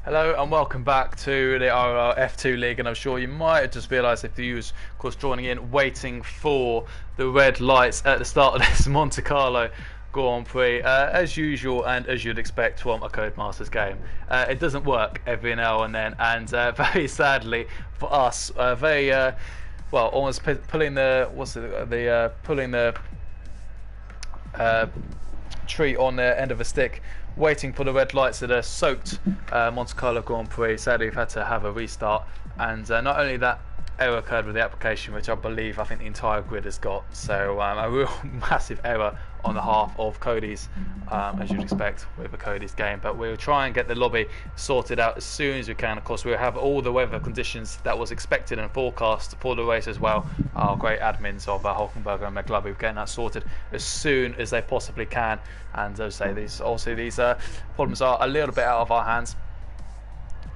Hello and welcome back to the IRL F2 League, and I'm sure you might have just realised if you was, of course, joining in, waiting for the red lights at the start of this Monte Carlo Grand Prix, as usual and as you'd expect from a Codemasters game. It doesn't work every now and then, and very sadly for us, well, almost pulling the pulling the tree on the end of a stick, waiting for the red lights at a soaked Monte Carlo Grand Prix. Sadly, we've had to have a restart, and not only that, error occurred with the application, which I think the entire grid has got. So a real massive error on the half of Cody's, as you'd expect with a Cody's game. But we'll try and get the lobby sorted out as soon as we can. Of course, we'll have all the weather conditions that was expected and forecast for the race as well. Our great admins of Hulkenberger and McLovey, we're getting that sorted as soon as they possibly can. And as I say, these problems are a little bit out of our hands,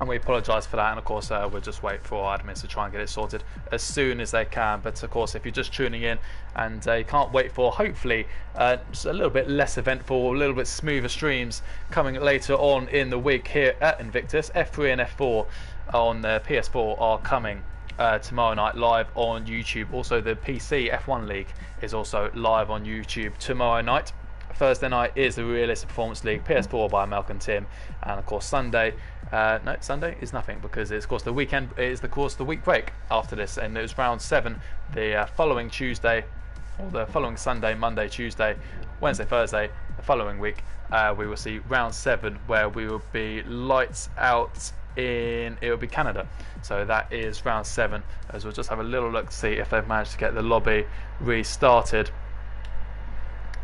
and we apologise for that, and of course we'll just wait for our admins to try and get it sorted as soon as they can. But of course, if you're just tuning in and you can't wait for hopefully just a little bit less eventful, a little bit smoother streams coming later on in the week here at Invictus, F3 and F4 on the PS4 are coming tomorrow night live on YouTube. Also, the PC F1 League is also live on YouTube tomorrow night. Thursday night is the Realistic Performance League, PS4 by Malcolm Tim, and of course Sunday. No, Sunday is nothing, because it's of course the weekend. It is of course the week break after this, and it was round 7 the following Tuesday, or the following Sunday, Monday, Tuesday, Wednesday, Thursday. The following week, we will see round 7, where we will be lights out in, it will be Canada. So that is round 7. As we'll just have a little look to see if they've managed to get the lobby restarted.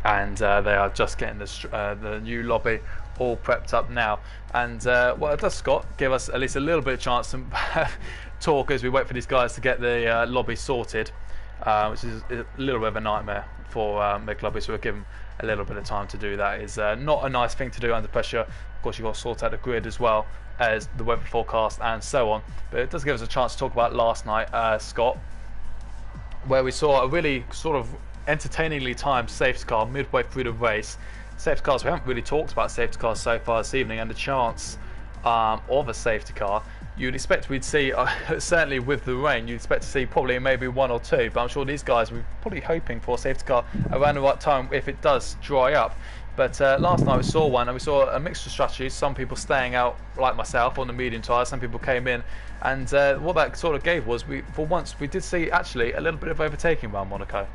And they are just getting the new lobby all prepped up now. And well, does Scott give us at least a little bit of chance to talk as we wait for these guys to get the lobby sorted, which is a little bit of a nightmare for McLovey, so we'll give him a little bit of time to do that. Is not a nice thing to do under pressure. Of course, you've got to sort out the grid as well as the weather forecast and so on. But it does give us a chance to talk about last night, Scott, where we saw a really sort of entertainingly timed safety car midway through the race. Safety cars, we haven't really talked about safety cars so far this evening, and the chance of a safety car you'd expect we'd see, certainly with the rain, you'd expect to see probably maybe 1 or 2, but I'm sure these guys were probably hoping for a safety car around the right time if it does dry up. But last night we saw one, and we saw a mixture of strategies. Some people staying out, like myself, on the medium tyres. Some people came in, and what that sort of gave was, for once, we did see actually a little bit of overtaking around Monaco.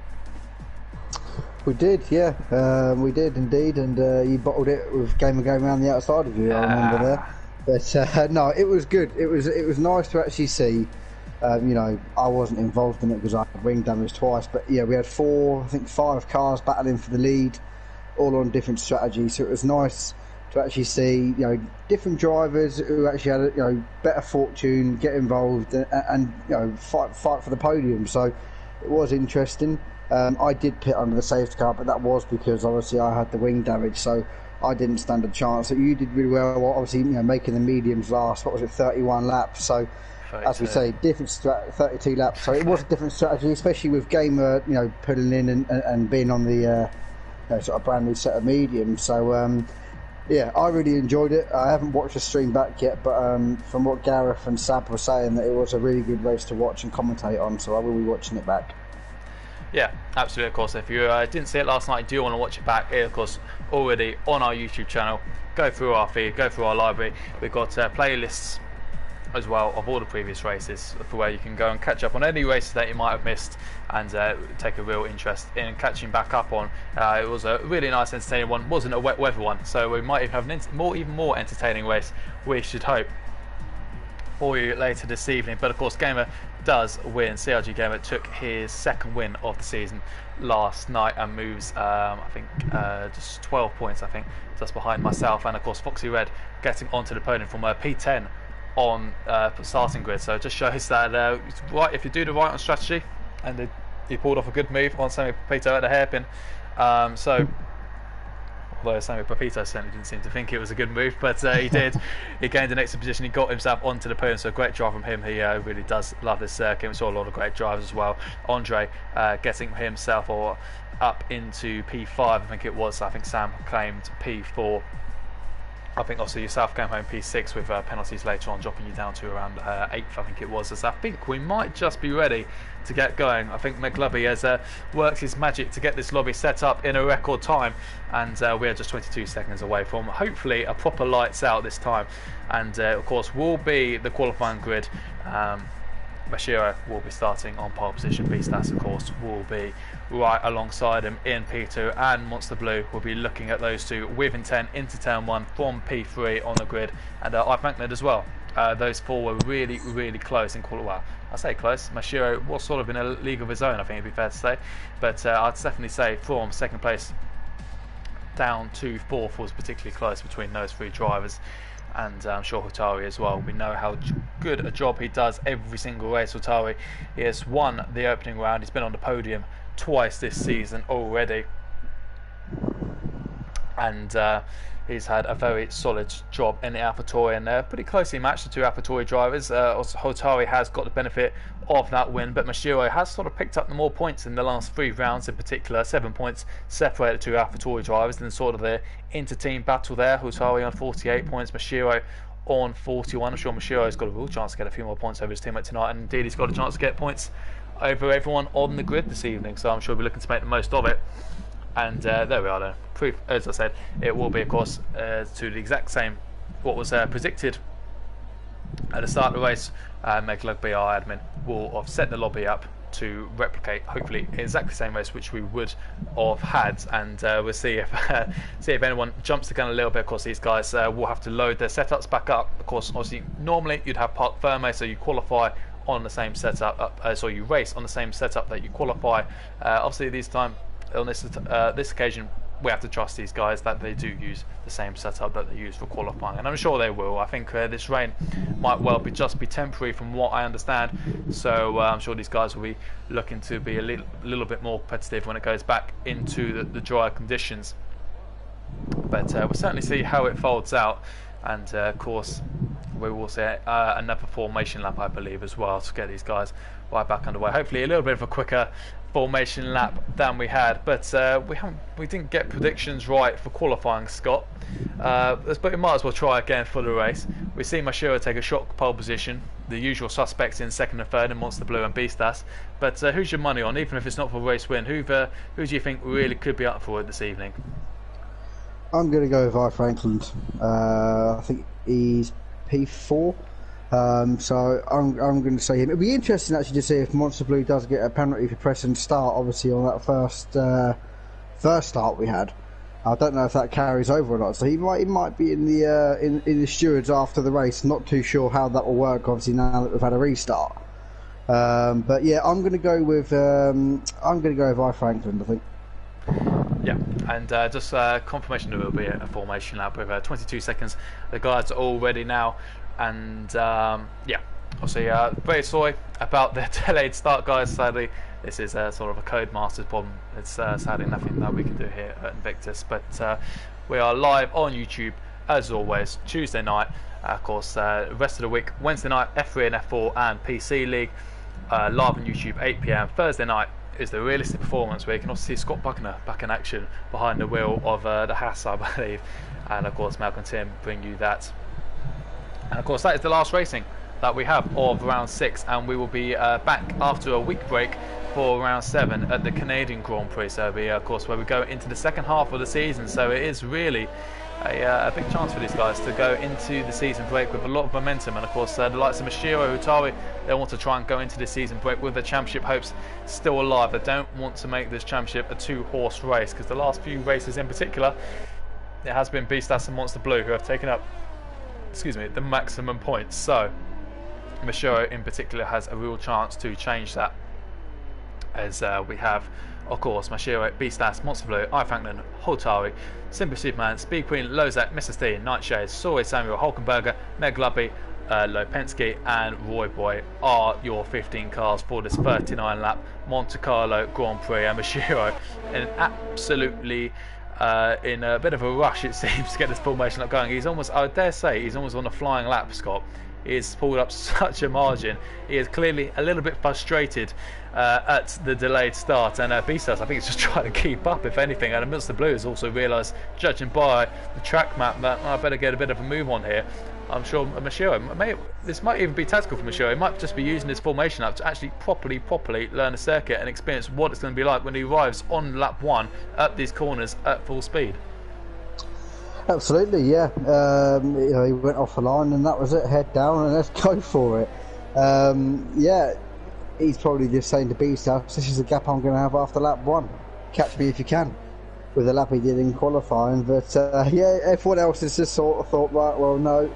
We did, yeah, we did indeed, and you bottled it with Gamer going around the outside of you. I remember there, but no, it was good. It was nice to actually see. You know, I wasn't involved in it because I had wing damage twice, but yeah, we had 5 cars battling for the lead, all on different strategies. So it was nice to actually see, you know, different drivers who actually had, you know, better fortune get involved and you know, fight for the podium. So it was interesting. I did pit under the safety car, but that was because obviously I had the wing damage, so I didn't stand a chance. So you did really well, obviously, you know, making the mediums last. What was it, 31 laps? So 32. As we say, different 32 laps. So it was a different strategy, especially with Gamer, you know, pulling in and being on the you know, sort of brand new set of mediums. So yeah, I really enjoyed it. I haven't watched the stream back yet, but from what Gareth and Sab were saying, that it was a really good race to watch and commentate on. So I will be watching it back. Yeah, absolutely, of course. If you didn't see it last night, do you want to watch it back, it, of course, already on our YouTube channel. Go through our feed, go through our library. We've got playlists as well of all the previous races for where you can go and catch up on any races that you might have missed and take a real interest in catching back up on. It was a really nice, entertaining one. It wasn't a wet weather one, so we might even have an even more entertaining race, we should hope, for you later this evening. But of course, Gamer does win. CRG Gamer took his 2nd win of the season last night and moves I think just 12 points, I think, just behind myself, and of course Foxy Red getting onto the podium from P10 on starting grid. So it just shows that right, if you do the right on strategy, and he pulled off a good move on Sammy Papito at the hairpin. So although Sammy Papito certainly didn't seem to think it was a good move, but he did. He gained an extra position, he got himself onto the podium, so a great drive from him. He really does love this circuit. We saw a lot of great drivers as well. Andre getting himself up into P5, I think it was. I think Sam claimed P4 I think obviously yourself came home P6 with penalties later on, dropping you down to around 8th, I think it was. So I think we might just be ready to get going. I think McLubby has worked his magic to get this lobby set up in a record time, and we are just 22 seconds away from hopefully a proper lights out this time. And of course will be the qualifying grid. Mashiro will be starting on pole position. Beastas, of course, will be right alongside him in P2, and Monster Blue will be looking at those two with intent into turn 1 from P3 on the grid, and I Franklin as well. Those four were really, really close in qualifying. Well, I say close. Mashiro was sort of in a league of his own, I think it'd be fair to say, but I'd definitely say from second place down to 4th was particularly close between those 3 drivers. And I'm sure Hutari as well. We know how good a job he does every single race. Hutari, he has won the opening round. He's been on the podium twice this season already, and he's had a very solid job in the AlphaTauri, and pretty closely matched the 2 AlphaTauri drivers. Also, Hutari has got the benefit of that win, but Mashiro has sort of picked up the more points in the last 3 rounds in particular. 7 points separate the 2 AlphaTauri drivers, and sort of the inter-team battle there. Hutari on 48 points, Mashiro on 41. I'm sure Mashiro's got a real chance to get a few more points over his teammate tonight, and indeed he's got a chance to get points over everyone on the grid this evening, so I'm sure we'll be looking to make the most of it. And there we are then. Proof, as I said, it will be of course to the exact same what was predicted at the start of the race. McLugby, our admin, will have set the lobby up to replicate hopefully exactly the same race which we would have had, and we'll see if anyone jumps the gun a little bit. Of course, these guys will have to load their setups back up. Of course, obviously normally you'd have park firme, so you qualify on the same setup, so you race on the same setup that you qualify. Obviously this time on this occasion we have to trust these guys that they do use the same setup that they use for qualifying, and I'm sure they will. I think this rain might well just be temporary from what I understand, so I'm sure these guys will be looking to be a little bit more competitive when it goes back into the drier conditions. But we'll certainly see how it folds out, and of course we will see another formation lap, I believe, as well, to get these guys right back underway. Hopefully a little bit of a quicker formation lap than we had, but we didn't get predictions right for qualifying, Scott. But we might as well try again for the race. We see Mashiro take a shock pole position, the usual suspects in second and third in Monster Blue and Beastas. But who's your money on, even if it's not for a race win? Who do you think really could be up for it this evening? I'm going to go with I Franklin. I think he's P4. So I'm going to say him. It'll be interesting actually to see if Monster Blue does get a penalty for pressing start, obviously on that first start we had. I don't know if that carries over or not. So he might be in the stewards after the race. Not too sure how that will work. Obviously now that we've had a restart. But yeah, I'm going to go with I Franklin, I think. Yeah, and just confirmation there will be a formation lap with 22 seconds. The guys are all ready now, and yeah, obviously very sorry about the delayed start, guys. Sadly, this is sort of a Codemasters problem. It's sadly nothing that we can do here at Invictus, but we are live on YouTube as always Tuesday night. Of course, rest of the week, Wednesday night F3 and F4 and PC League, live on YouTube 8 PM. Thursday night is the realistic performance, where you can also see Scott Buckner back in action behind the wheel of the Haas, I believe, and of course Malcolm Tim bring you that. And of course that is the last racing that we have of round 6, and we will be back after a week break for round 7 at the Canadian Grand Prix. So it'll be of course where we go into the second half of the season, so it is really a big chance for these guys to go into the season break with a lot of momentum. And of course the likes of Mashiro, Hutari, they want to try and go into the season break with the championship hopes still alive. They don't want to make this championship a 2-horse race, because the last few races in particular, it has been Beastas and Monster Blue who have taken up, excuse me, the maximum points. So Mashiro in particular has a real chance to change that, as we have of course Mashiro, Beastas, Monster Blue, I Franklin, Hutari, Simple Superman, Speed Queen, Lozak, Mr. Steen, Nightshade, Soy Samuel, Hulkenberger, Meg Lubby, Lopensky and Roy Boy are your 15 cars for this 39 lap Monte Carlo Grand Prix. And Mashiro in absolutely in a bit of a rush, it seems, to get this formation up going. He's almost, I dare say, he's almost on a flying lap, Scott. He's pulled up such a margin. He is clearly a little bit frustrated at the delayed start, and Beastars, I think, is just trying to keep up, if anything. And Mr. Blue has also realised, judging by the track map, that I better get a bit of a move on here. I'm sure Mashiro, this might even be tactical for Mashiro. He might just be using his formation up to actually properly learn a circuit and experience what it's going to be like when he arrives on lap 1 up these corners at full speed. Absolutely, yeah. You know, he went off the line and that was it. Head down and let's go for it. Yeah, he's probably just saying to Beastars, this is the gap I'm going to have after lap 1. Catch me if you can. With the lap he did in qualifying, but yeah, everyone else has just sort of thought, right, well, no,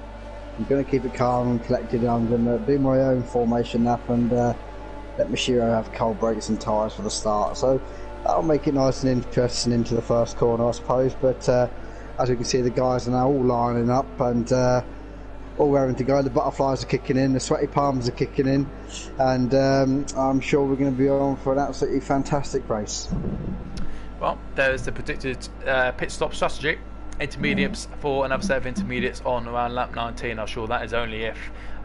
I'm going to keep it calm and collected. I'm going to do my own formation lap and let Mashiro have cold brakes and tyres for the start. So that'll make it nice and interesting into the first corner, I suppose. But as you can see, the guys are now all lining up and all raring to go. The butterflies are kicking in, the sweaty palms are kicking in, and I'm sure we're going to be on for an absolutely fantastic race. Well, there's the predicted pit stop strategy. Intermediates for another set of intermediates on around lap 19. I'm sure that is only if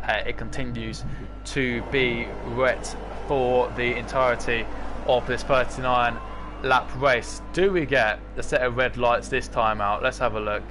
it continues to be wet for the entirety of this 39 lap race. Do we get the set of red lights this time out? Let's have a look.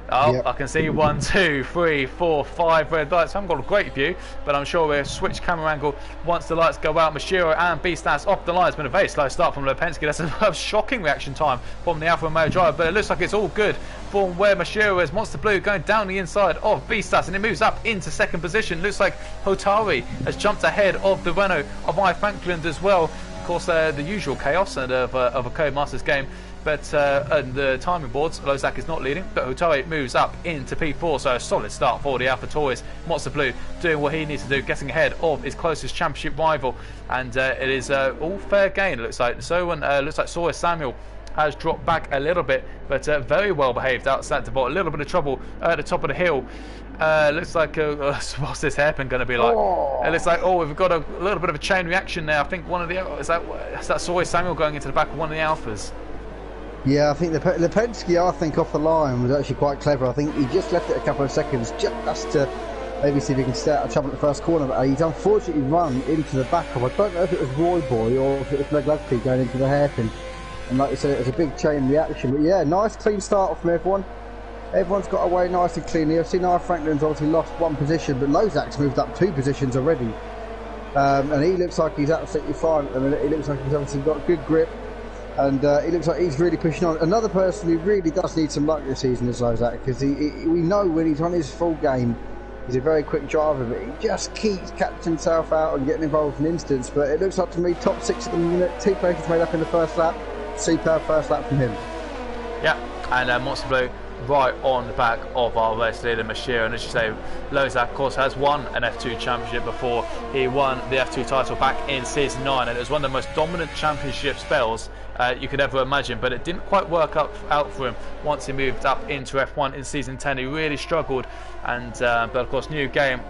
Oh, yep. I can see 1, 2, 3, 4, 5 red lights. I haven't got a great view, but I'm sure we'll switch camera angle once the lights go out. Mashiro and Beastars off the line. It's been a very slow start from Lipensky. That's a shocking reaction time from the Alfa Romeo driver, but it looks like it's all good from where Mashiro is. Monster Blue going down the inside of Beastars, and it moves up into second position. Looks like Hotari has jumped ahead of the Renault of I. Frankland as well. Of course, the usual chaos of a Codemasters game. But the timing boards, Lozak is not leading, but Hotari moves up into P4, so a solid start for the AlphaTauris. Monster Blue doing what he needs to do, getting ahead of his closest championship rival, and it is all fair gain, it looks like. So looks like Sawyer Samuel has dropped back a little bit, but very well behaved outside the ball. A little bit of trouble at the top of the hill. Looks like what's this hairpin going to be like? It looks like we've got a little bit of a chain reaction there. I think one of the is that Sawyer Samuel going into the back of one of the Alphas. Yeah, I think Lipensky, I think, off the line was actually quite clever. I think he just left it a couple of seconds just to maybe see if he can stay out of trouble at the first corner. But he's unfortunately run into the back of, I don't know if it was Roy Boy or if it was Leglavsky going into the hairpin. And like you said, it was a big chain reaction. But yeah, nice clean start from everyone. Everyone's got away nice and cleanly. I've seen our Franklin's obviously lost 1 position, but Lozak's moved up 2 positions already. And he looks like he's absolutely fine. I mean, he looks like he's obviously got good grip. And he looks like he's really pushing on. Another person who really does need some luck this season is Lozak, because we know when he's on his full game, he's a very quick driver, but he just keeps catching himself out and getting involved in instants. But it looks like to me, top 6 at the minute, 2 places made up in the first lap. Superb first lap from him. Yeah, and Monster Blue right on the back of our race leader Mashiro, and as you say, Lozak of course has won an F2 championship before. He won the F2 title back in season 9, and it was one of the most dominant championship spells you could ever imagine, but it didn't quite work out for him once he moved up into F1 in season 10. He really struggled, and but of course new game,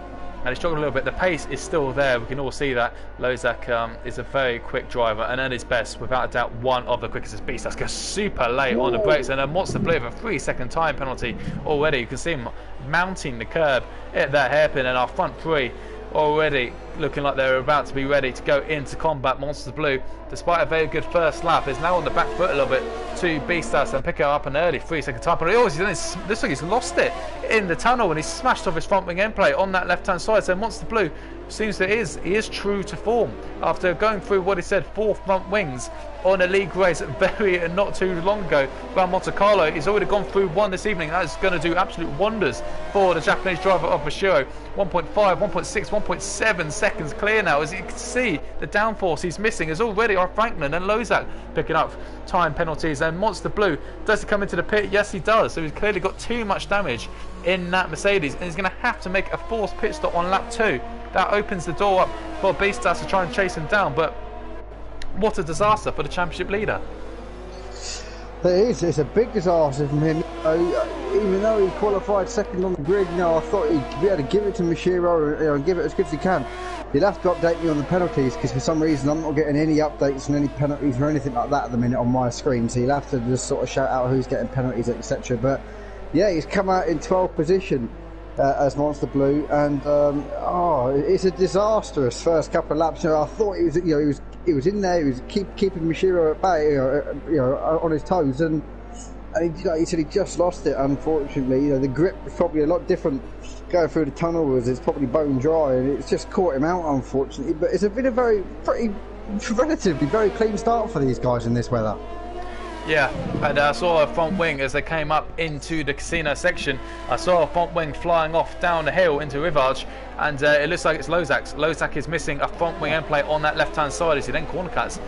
and he struggled a little bit. The pace is still there, we can all see that. Lozak is a very quick driver, and at his best, without a doubt, one of the quickest speeds. That's goes super late on the brakes, and a Monster Blue with a 3-second time penalty already. You can see him mounting the curb at that hairpin, and our front 3 already looking like they're about to be ready to go into combat. Monster Blue, despite a very good first lap, is now on the back foot a little bit to Beastars and pick up an early 3-second time. But looks like he's lost it in the tunnel, and he's smashed off his front wing end plate on that left hand side. So Monster Blue seems that he is true to form after going through what he said 4 front wings on a league race not too long ago around Monte Carlo. He's already gone through 1 this evening. That is going to do absolute wonders for the Japanese driver of Mashiro. 1.5, 1.6, 1.7 seconds clear now. As you can see, the downforce he's missing is already our Franklin and Lozak picking up time penalties. And Monster Blue, does he come into the pit? Yes, he does. So he's clearly got too much damage in that Mercedes, and he's going to have to make a forced pit stop on lap 2. That opens the door up for Beastars to try and chase him down, but what a disaster for the championship leader. It is. It's a big disaster from him. Even though he qualified second on the grid, I thought he'd be able to give it to Mashiro and give it as good as he can. You'll have to update me on the penalties, because for some reason I'm not getting any updates on any penalties or anything like that at the minute on my screen, so you'll have to just sort of shout out who's getting penalties, etc. But yeah, he's come out in 12th position. as Monster Blue, and it's a disastrous first couple of laps. I thought he was in there, he was keeping Mishiro at bay, on his toes, and he said he just lost it. Unfortunately, the grip was probably a lot different going through the tunnel, as it's probably bone dry, and it's just caught him out, unfortunately. But it's been a pretty relatively very clean start for these guys in this weather. Yeah, and I saw a front wing as they came up into the casino section. I saw a front wing flying off down the hill into Rivage, and it looks like it's Lozak's. Lozak is missing a front wing end plate on that left-hand side as he then corner cuts.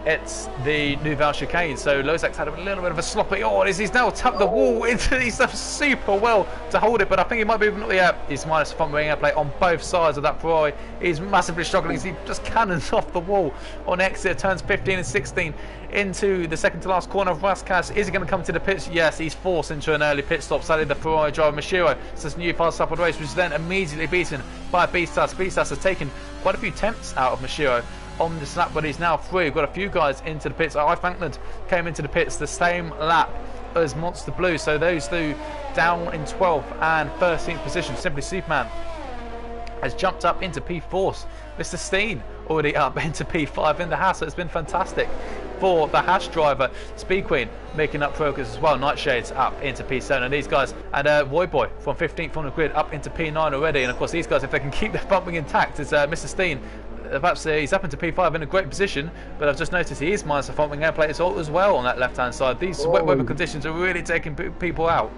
It's the Nouvelle chicane, so Lozak's had a little bit of a sloppy. He's now tapped the wall into. He's done super well to hold it, but I think he might be he's minus front wing end plate on both sides of that Ferrari. He's massively struggling as he just cannons off the wall on exit turns 15 and 16 into the second to last corner of Raskas. Is he going to come to the pits? Yes, he's forced into an early pit stop. Sadly, the Ferrari driver Mashiro says new fast up on the race, which is then immediately beaten by Beastas. Beastas has taken quite a few temps out of Mashiro on this lap, but he's now free. We've got a few guys into the pits. I Frankland came into the pits the same lap as Monster Blue, so those two down in 12th and 13th position. Simply Superman has jumped up into P4. Mr. Steen already up into P5 in the Haas, so it's been fantastic for the Haas driver. Speed Queen making up progress as well. Nightshades up into P7, and these guys, and Roy Boy from 15th on the grid up into P9 already. And of course these guys, if they can keep their front wing intact, is Mr. Steen. Perhaps he's up into P5 in a great position, but I've just noticed he is minus the front wing air plate as well on that left hand side. These wet weather conditions are really taking people out.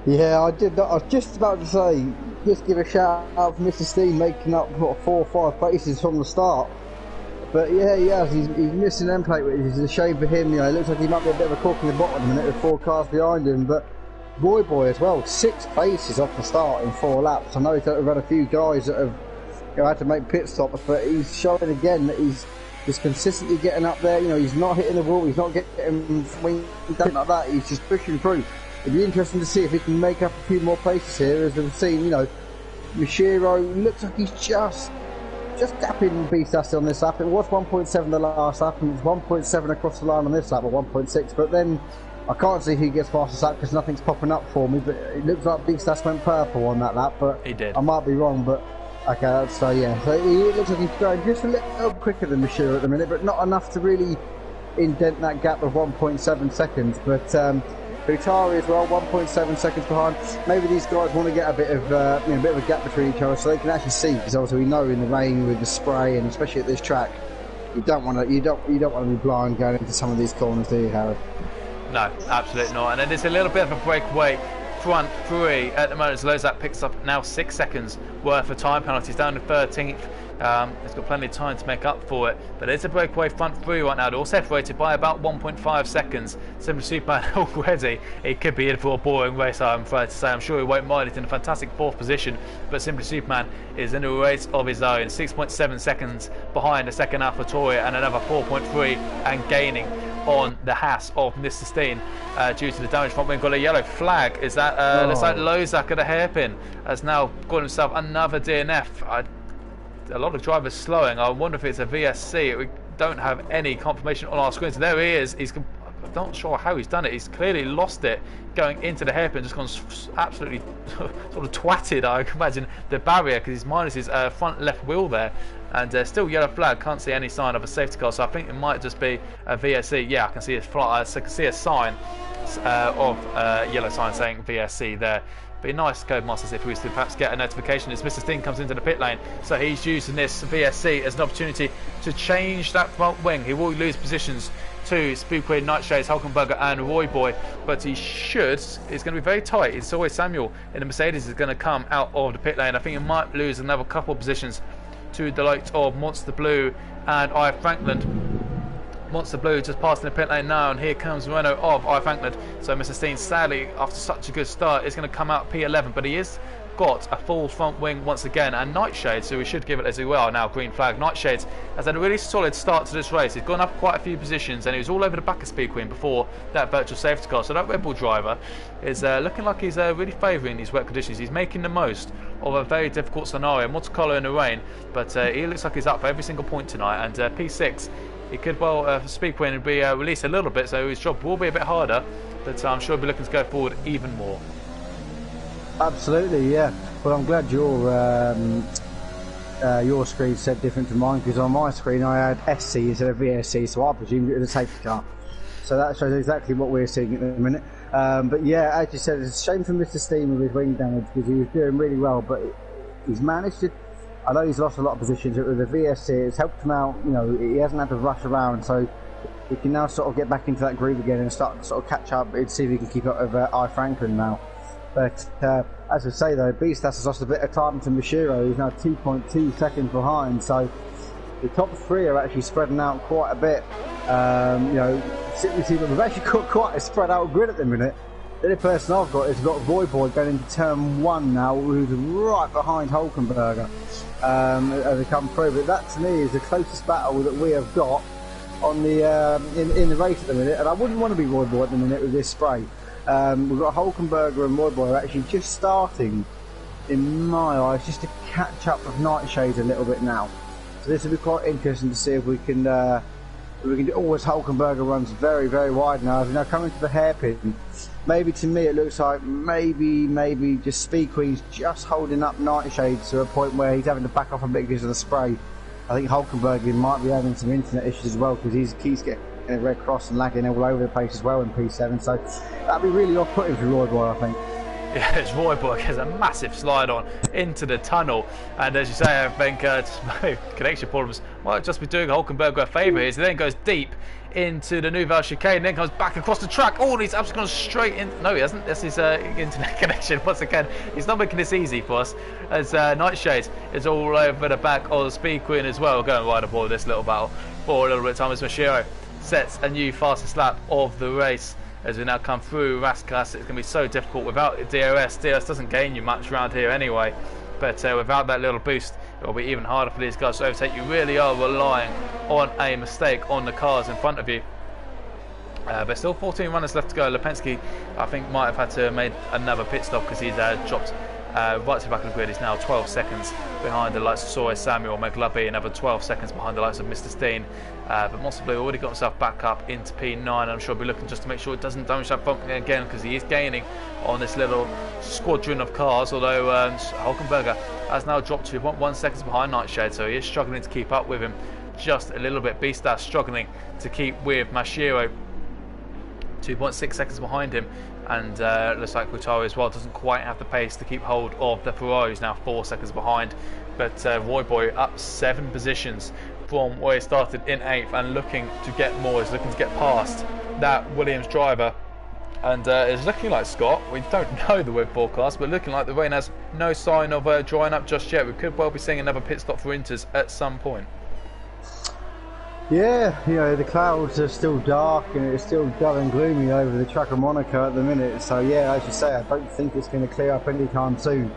Yeah, I did. I was just about to say, just give a shout out for Mr. Steen making up 4 or 5 places from the start. But yeah, he has. He's missing end plate, which is a shame for him. It looks like he might be a bit of a cork in the bottom in a minute with 4 cars behind him. But Roy Boy as well, 6 places off the start in 4 laps. I know he's had a few guys that have had to make pit stops, but he's showing again that he's just consistently getting up there. He's not hitting the wall, he's not getting swing down like that, he's just pushing through. It'd be interesting to see if he can make up a few more places here, as we've seen. Mishiro looks like he's just gapping Beastas on this lap. It was 1.7 the last lap, and it's 1.7 across the line on this lap, or 1.6, but then I can't see who gets past this lap because nothing's popping up for me, but it looks like Beastas went purple on that lap, but he did. I might be wrong, but okay, so yeah, so it looks like he's going just a little quicker than Mashiro at the minute, but not enough to really indent that gap of 1.7 seconds. But Utari as well, 1.7 seconds behind. Maybe these guys want to get a bit of a gap between each other so they can actually see, because obviously we know in the rain with the spray, and especially at this track, you don't want to be blind going into some of these corners, do you, Harry? No, absolutely not. And then there's a little bit of a breakaway front Prix at the moment as Lozak picks up now 6 seconds worth of time penalties, down to 13th. He's got plenty of time to make up for it, but it's a breakaway front Prix right now. They're all separated by about 1.5 seconds. Simply Superman already, it could be in for a boring race, I'm afraid to say. I'm sure he won't mind it, in a fantastic 4th position, but Simply Superman is in a race of his own, 6.7 seconds behind the second AlphaTauri, and another 4.3 and gaining on the Haas of Mr. Steen due to the damage front wing. Got a yellow flag. Is that looks like Lozak at a hairpin has now got himself another DNF. A lot of drivers slowing. I wonder if it's a VSC. We don't have any confirmation on our screens. There he is. I'm not sure how he's done it. He's clearly lost it going into the hairpin, just gone absolutely sort of twatted, I imagine, the barrier, because he's minus his front left wheel there. And still yellow flag, can't see any sign of a safety car, so I think it might just be a VSC. Yeah, I can see I can see a sign of yellow sign saying VSC there. Be nice, Codemasters, if we was to perhaps get a notification as Mr. Steen comes into the pit lane. So he's using this VSC as an opportunity to change that front wing. He will lose positions to Spookweed, Nightshades, Hulkenberger and Roy Boy, but he should. It's going to be very tight. It's always Samuel in the Mercedes is going to come out of the pit lane. I think he might lose another couple of positions to the likes of Monster Blue and I Frankland. Monster Blue just passing the pit lane now, and here comes Renault of I Frankland. So Mr. Steen, sadly, after such a good start, is going to come out P11, but he has got a full front wing once again, and Nightshades, so we should give it as well. Now green flag. Nightshades has had a really solid start to this race. He's gone up quite a few positions, and he was all over the back of Speed Queen before that virtual safety car. So that Red Bull driver is looking like he's really favouring these wet conditions. He's making the most of a very difficult scenario. Monte Carlo in the rain, but he looks like he's up for every single point tonight. And P6, he could well Speed Queen and be released a little bit, so his job will be a bit harder, but I'm sure he'll be looking to go forward even more. Absolutely, yeah. Well, I'm glad your screen said different to mine, because on my screen I had SC instead of VSC, so I presumed it was a safety car. So that shows exactly what we're seeing at the minute. But yeah, as you said, it's a shame for Mr. Steam with his wing damage, because he was doing really well, but he's managed to. I know he's lost a lot of positions, but with the VSC it's helped him out. You know, he hasn't had to rush around, so he can now sort of get back into that groove again and start to sort of catch up and see if he can keep up with I. Franklin now. But as I say though, Beastas has lost a bit of time to Mashiro. He's now 2.2 seconds behind, so the top three are actually spreading out quite a bit. You know, we've actually got quite a spread out grid at the minute. The only person I've got is Void Boy going into turn 1 now, who's right behind Hulkenberger as they come through. But that to me is the closest battle that we have got on the in the race at the minute, and I wouldn't want to be Void Boy at the minute with this spray. We've got Hulkenberger and Void Boy actually just starting, in my eyes, just to catch up with Nightshade a little bit now. So this will be quite interesting to see if we can do. Always Hulkenberger runs very, very wide now. As we now coming to the hairpin, maybe to me it looks like maybe just Speed Queen's just holding up Nightshade to a point where he's having to back off a bit because of the spray. I think Hulkenberger might be having some internet issues as well, because he keeps getting a red cross and lagging all over the place as well in P7. So that'd be really off-putting for Roy Boy, I think. Yeah, it's Roy Boy has a massive slide on into the tunnel, and as you say, I think connection problems might just be doing Hulkenberg a favour here. So then goes deep into the Nouvelle chicane, then comes back across the track. Oh, and he's absolutely gone straight in. No, he hasn't. That's his internet connection once again. He's not making this easy for us, as Nightshade is all over the back of the Speed Queen as well, going right aboard this little battle for a little bit of time as Mashiro sets a new fastest lap of the race. As we now come through Rascas, it's going to be so difficult without DRS. DRS doesn't gain you much around here anyway, but without that little boost, it will be even harder for these guys to overtake. You really are relying on a mistake on the cars in front of you. But still 14 runners left to go. Lipinski, I think, might have had to have made another pit stop, because he's dropped right to the back of the grid. He's now 12 seconds behind the likes of Soy, Samuel, McLubby, another 12 seconds behind the likes of Mr. Steen. But Monster Blue already got himself back up into P9. I'm sure he'll be looking just to make sure it doesn't damage that bump again, because he is gaining on this little squadron of cars. Although Hulkenberger has now dropped to 1 seconds behind Nightshade, so he is struggling to keep up with him just a little bit. Beastas struggling to keep with Mashiro, 2.6 seconds behind him. And looks like Qatari as well doesn't quite have the pace to keep hold of the Ferrari, who's now 4 seconds behind. But Roy Boy up 7 positions from where he started in 8th, and looking to get more. He's looking to get past that Williams driver, and it's looking like, Scott, we don't know the weather forecast, but looking like the rain has no sign of drying up just yet. We could well be seeing another pit stop for Inters at some point. Yeah, you know, the clouds are still dark and it's still dull and gloomy over the track of Monaco at the minute. So yeah, as you say, I don't think it's going to clear up anytime soon.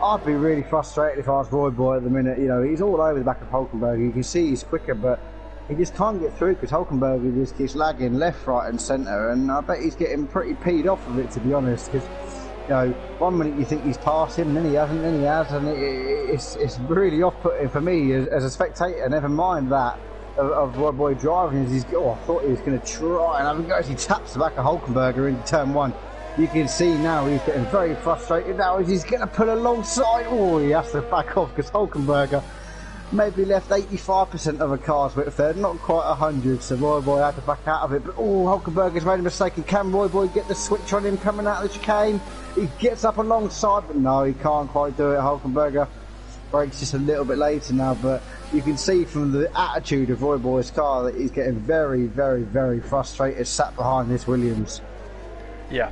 I'd be really frustrated if I was Roy Boy at the minute. You know, he's all over the back of Hulkenberg. You can see he's quicker, but he just can't get through, because Hulkenberg just keeps lagging left, right and centre. And I bet he's getting pretty peed off of it, to be honest, because, you know, 1 minute you think he's passed him, then he hasn't, then he has, and it's really off-putting for me as a spectator. Never mind that of Roy Boy driving. I thought he was going to try, and I think actually taps the back of Hulkenberger into turn 1. You can see now he's getting very frustrated now as he's going to pull alongside. Oh, he has to back off, because Hulkenberger maybe left 85% of the car's width there, not quite 100, so Roy Boy had to back out of it. But oh, Hulkenberger's made a mistake, and can Roy Boy get the switch on him coming out of the chicane? He gets up alongside, but no, he can't quite do it. Hulkenberger brakes just a little bit later now, but you can see from the attitude of Roy Boy's car that he's getting very, very, very frustrated sat behind this Williams. Yeah.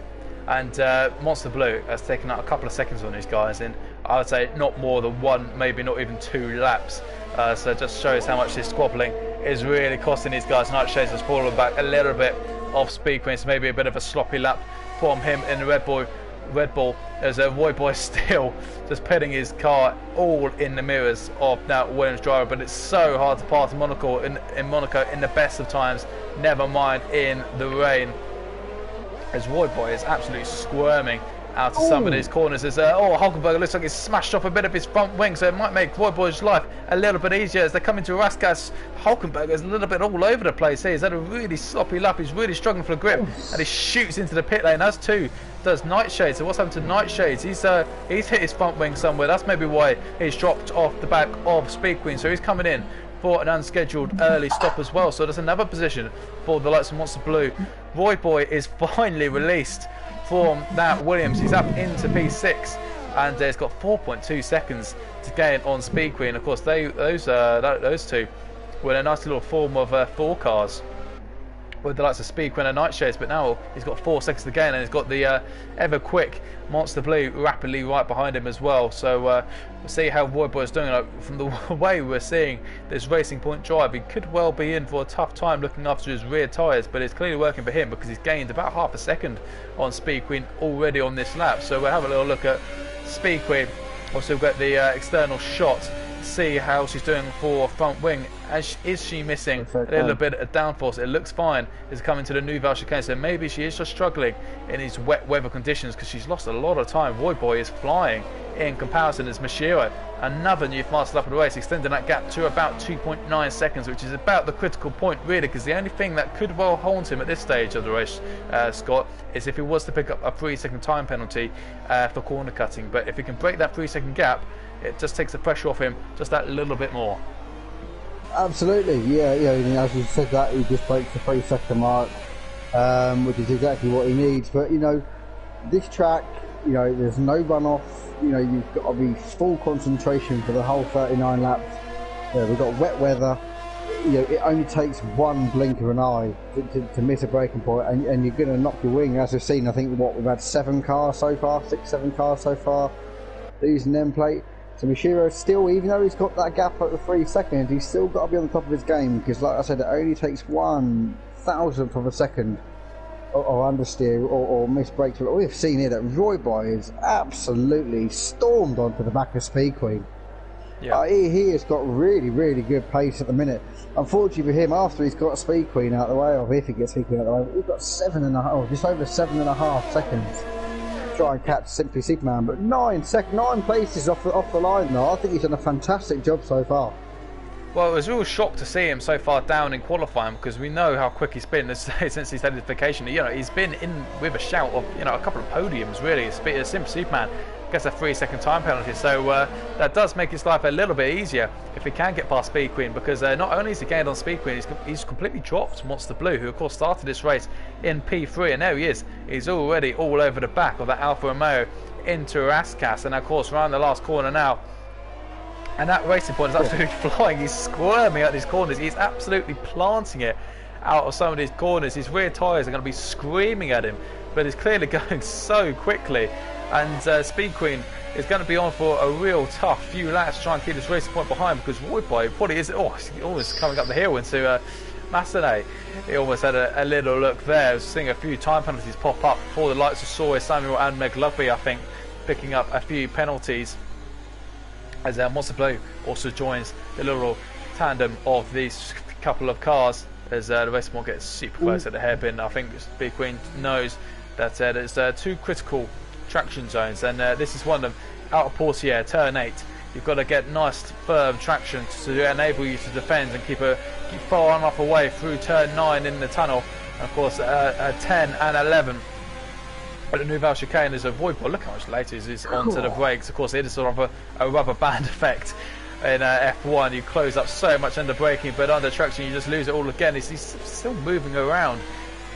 And Monster Blue has taken out a couple of seconds on these guys in, I would say, not more than 1, maybe not even 2 laps. So it just shows how much this squabbling is really costing these guys. Nightshades has fallen back a little bit off Speed Queen, so maybe a bit of a sloppy lap from him in the Red Bull, as Roy Boy still just putting his car all in the mirrors of that Williams driver. But it's so hard to pass Monaco in Monaco in the best of times, never mind in the rain, as Roy Boy is absolutely squirming out of some of these corners. As Hulkenberg looks like he's smashed off a bit of his front wing, so it might make Roy Boy's life a little bit easier as they come into Raskas. Hulkenberg is a little bit all over the place here. He's had a really sloppy lap. He's really struggling for the grip, and he shoots into the pit lane. As too does Nightshade. So what's happened to Nightshade? He's hit his front wing somewhere. That's maybe why he's dropped off the back of Speed Queen. So he's coming in for an unscheduled early stop as well. So there's another position for the likes of Monster Blue. Roy Boy is finally released from that Williams. He's up into P6 and he's got 4.2 seconds to gain on Speed Queen. Of course, those two were in a nice little form of 4 cars with the likes of Speed Queen and Nightshades, but now he's got 4 seconds to gain, and he's got the ever quick Monster Blue rapidly right behind him as well. So we'll see how Roy Boy is doing. From the way we're seeing this Racing Point drive, he could well be in for a tough time looking after his rear tyres, but it's clearly working for him because he's gained about half a second on Speed Queen already on this lap. So we'll have a little look at Speed Queen. Also we'll get the external shot, see how she's doing for front wing. Is she missing a little bit of downforce? It looks fine. It's coming to the Nouvelle chicane, so maybe she is just struggling in these wet weather conditions because she's lost a lot of time. Roy Boy is flying in comparison as Mashiro. Another new fast lap of the race, extending that gap to about 2.9 seconds, which is about the critical point really, because the only thing that could well haunt him at this stage of the race, Scott, is if he was to pick up a 3-second time penalty for corner cutting. But if he can break that 3-second gap, it just takes the pressure off him just that little bit more. Absolutely, yeah. As you said that, he just breaks the 3-second mark, which is exactly what he needs. But this track, there's no runoff. You've got to be full concentration for the whole 39 laps. We've got wet weather. It only takes one blink of an eye to miss a braking point, and you're going to knock your wing. As we've seen, I think we've had 7 cars so far, 6-7 cars so far using them plate. So Mashiro still, even though he's got that gap at the 3 seconds, he's still got to be on the top of his game, because like I said, it only takes 1,000th of a second or understeer or miss brakes. But we've seen here that Roy Boy is absolutely stormed onto the back of Speed Queen. Yeah. He has got really, really good pace at the minute. Unfortunately for him, after he's got Speed Queen out of the way, or if he gets Speed Queen out of the way, we've got 7.5, just over 7.5 seconds. Try and catch Simply Superman, but 9 places off the line though. I think he's done a fantastic job so far. Well, it was a real shock to see him so far down in qualifying, because we know how quick he's been since he's had his vacation. He's been in with a shout of a couple of podiums really. Simply Superman gets a 3-second time penalty, so that does make his life a little bit easier if he can get past Speed Queen, because not only has he gained on Speed Queen, he's completely dropped Monster Blue, who of course started this race in P3, and there he is. He's already all over the back of that Alfa Romeo into Raskas, and of course around the last corner now. And that Racing Point is absolutely flying. He's squirming out these corners. He's absolutely planting it out of some of these corners. His rear tyres are going to be screaming at him, but he's clearly going so quickly. And Speed Queen is going to be on for a real tough few laps to try and keep this Racing Point behind, because Roy Boy probably is almost coming up the hill into Massenet. He almost had a little look there. I was seeing a few time penalties pop up for the likes of Sawyer Samuel and Meg Lovely, I think, picking up a few penalties, as Monster Blue also joins the little tandem of these couple of cars as the Racing Point gets super close at the hairpin. I think Speed Queen knows that there's 2 critical traction zones, and this is one of them. Out of Portier, turn 8, you've got to get nice firm traction to enable you to defend and keep far enough away through turn 9 in the tunnel. And of course 10 and 11 at the Nouvelle chicane is a Void Ball. Look how much later he's onto the brakes. Of course it is sort of a rubber band effect in F1. You close up so much under braking, but under traction you just lose it all again. He's still moving around.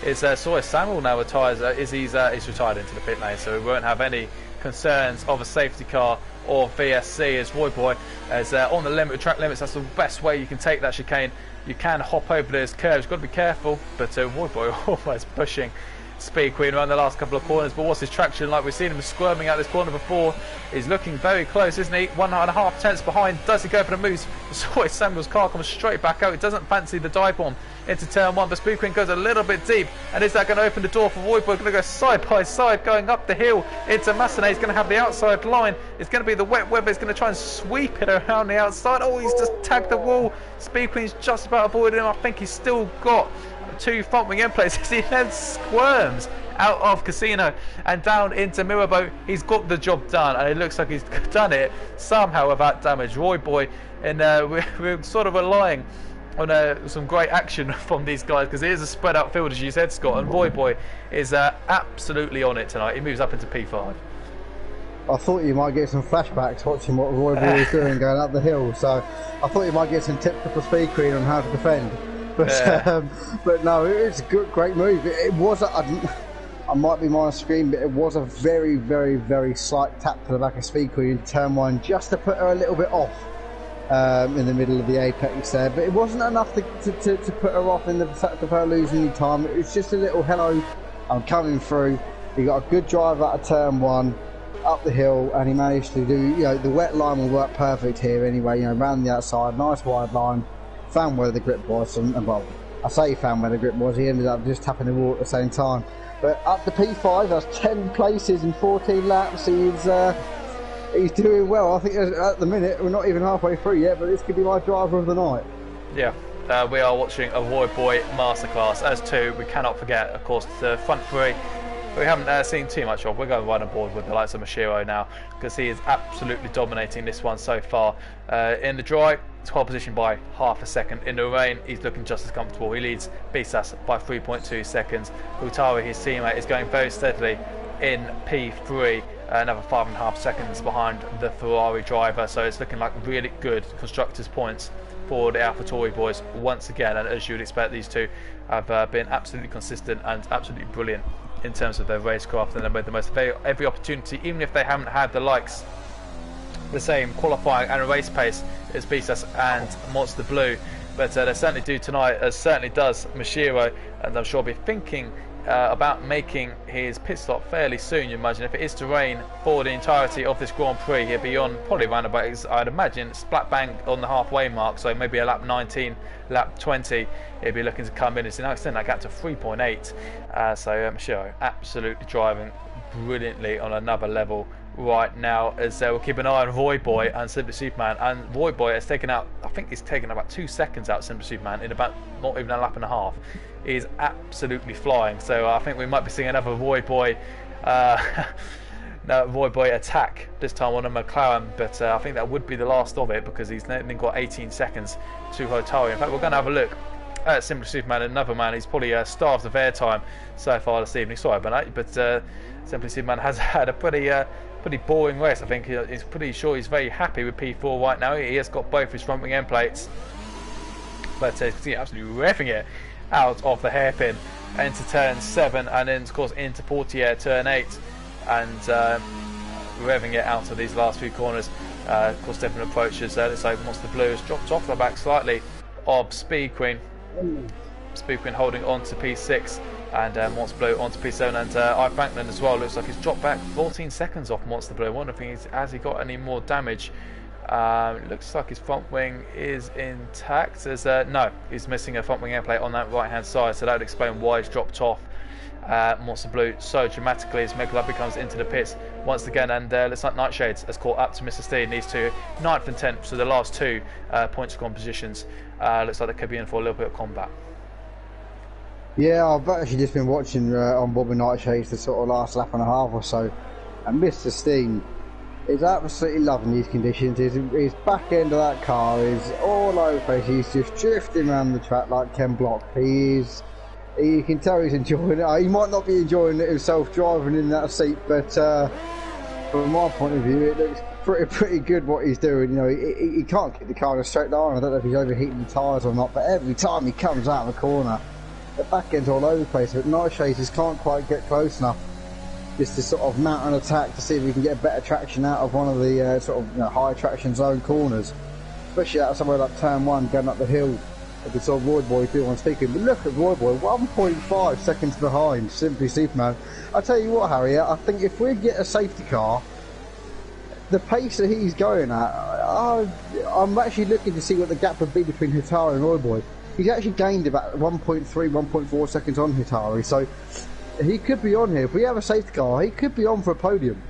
Is Sawyer Samuel now retires? He's retired into the pit lane, so we won't have any concerns of a safety car or VSC as Roy Boy is on the track limits. That's the best way you can take that chicane. You can hop over those curves. You've got to be careful, but Roy Boy almost pushing Speed Queen around the last couple of corners. But what's his traction like? We've seen him squirming out this corner before. He's looking very close, isn't he? 1.5 tenths behind. Does he go for the moves? Sawyer Samuel's car comes straight back out. He doesn't fancy the dive bomb into turn 1, but Speed Queen goes a little bit deep, and is that going to open the door for Roy Boy? Going to go side by side going up the hill into Massenet. He's going to have the outside line. It's going to be the wet weather. He's going to try and sweep it around the outside. Oh, he's just tagged the wall. Speed Queen's just about avoiding him. I think he's still got 2 front wing end plates as he then squirms out of Casino and down into Mirabeau. He's got the job done, and it looks like he's done it somehow without damage. Roy Boy, and we're sort of relying on some great action from these guys, because it is a spread out field, as you said, Scott, and Roy Boy is absolutely on it tonight. He moves up into P5. I thought you might get some flashbacks watching what Roy Boy was doing going up the hill, so I thought you might get some tips for speed queen on how to defend. But no, it was a great move. It was, I might be my screen, but it was a very, very, very slight tap to the back of speed queen in turn one, just to put her a little bit off in the middle of the apex there. But it wasn't enough to put her off in the fact of her losing any time. It was just a little hello, I'm coming through. He got a good drive out of turn one, up the hill, and he managed to do, you know, the wet line will work perfect here anyway, you know, round the outside, nice wide line, found where the grip was, and well, I say found where the grip was, he ended up just tapping the wall at the same time. But up to P5, that's 10 places in 14 laps, he's doing well. I think at the minute, we're not even halfway through yet, but this could be my driver of the night. Yeah. We are watching a Roy Boy masterclass, as too, we cannot forget, of course, the front three. We haven't seen too much of. We're going right on board with the likes of Mashiro now, because he is absolutely dominating this one so far. In the dry, he's pole position by half a second. In the rain, he's looking just as comfortable. He leads Bisas by 3.2 seconds. Hutari, his teammate, is going very steadily in P3, another 5.5 seconds behind the Ferrari driver. So it's looking like really good constructors' points for the AlphaTauri boys once again. And as you would expect, these two have been absolutely consistent and absolutely brilliant in terms of their racecraft, and they've made the most of every opportunity, even if they haven't had the same qualifying and race pace as Bisas and Monster Blue. But they certainly do tonight, as certainly does Mashiro, and I'm sure he'll be thinking about making his pit stop fairly soon. You imagine if it is to rain for the entirety of this Grand Prix, he'll be on probably around about, I'd imagine, splat bang on the halfway mark, so maybe a lap 19, lap 20, he'll be looking to come in. It's now extend that gap to 3.8. So Mashiro absolutely driving brilliantly on another level right now, as we'll keep an eye on Roy Boy and Simply Superman. And Roy Boy has taken out, I think he's taken about 2 seconds out Simply Superman in about not even a lap and a half. He's absolutely flying, so I think we might be seeing another Roy Boy Roy Boy attack, this time on a McLaren, but I think that would be the last of it, because he's then got 18 seconds to Hotari. In fact, we're going to have a look at Simply Superman, another man. He's probably starved of airtime so far this evening. Sorry about that, but Simply Superman has had a pretty boring race. I think he's pretty sure he's very happy with P4 right now. He has got both his front wing end plates, but he's absolutely revving it out of the hairpin into turn 7, and then of course into Portier turn 8, and revving it out of these last few corners. Of course, different approaches. Looks like Monster Blue has dropped off the back slightly of Speed Queen. Speed Queen holding on to P6, and Monster Blue onto P7, and I Franklin as well. Looks like he's dropped back 14 seconds off Monster Blue. I wonder if has he got any more damage. It looks like his front wing is intact. No, he's missing a front wing air plate on that right hand side, so that would explain why he's dropped off Monster Blue so dramatically as Megalab comes into the pits once again. And looks like Nightshades has caught up to Mr. Steed, these two 9th and 10th, so the last two points scoring positions. Looks like they could be in for a little bit of combat. Yeah, I've actually just been watching on Bobby Nightshades the sort of last lap and a half or so, and Mr. Steen is absolutely loving these conditions. His back end of that car is all over the place. He's just drifting around the track like Ken Block. You can tell he's enjoying it. He might not be enjoying it himself driving in that seat, but from my point of view, it looks pretty good what he's doing. You know, he can't keep the car in a straight line. I don't know if he's overheating the tyres or not, but every time he comes out of the corner, the back end's all over the place. But Nightshades just can't quite get close enough just to sort of mount an attack to see if we can get better traction out of one of the sort of high traction zone corners, especially out of somewhere like turn 1 going up the hill, as we saw Roy Boy do on speaking. But look at Roy Boy, 1.5 seconds behind Simply Superman. I tell you what, Harry, I think if we get a safety car, the pace that he's going at, I'm actually looking to see what the gap would be between Hitari and Roy Boy. He's actually gained about 1.3, 1.4 seconds on Hitari, so he could be on here. If we have a safety car, he could be on for a podium.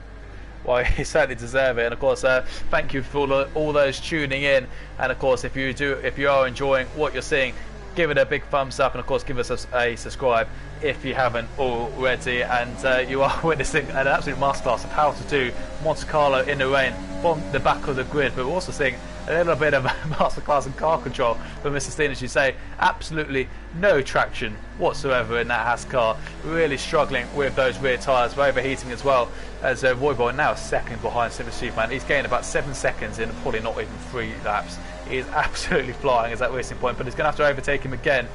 Well, he certainly deserves it. And of course, thank you for all those tuning in. And of course, if you are enjoying what you're seeing, give it a big thumbs up, and of course give us a subscribe if you haven't already, and you are witnessing an absolute masterclass of how to do Monte Carlo in the rain from the back of the grid. But we're also seeing a little bit of a masterclass in car control from Mr. Steen, as you say. Absolutely no traction whatsoever in that Haas car, really struggling with those rear tyres, overheating as well, as Roy Boy now second behind Simply Superman. He's gained about 7 seconds in probably not even 3 laps. He is absolutely flying as that racing point, but he's going to have to overtake him again.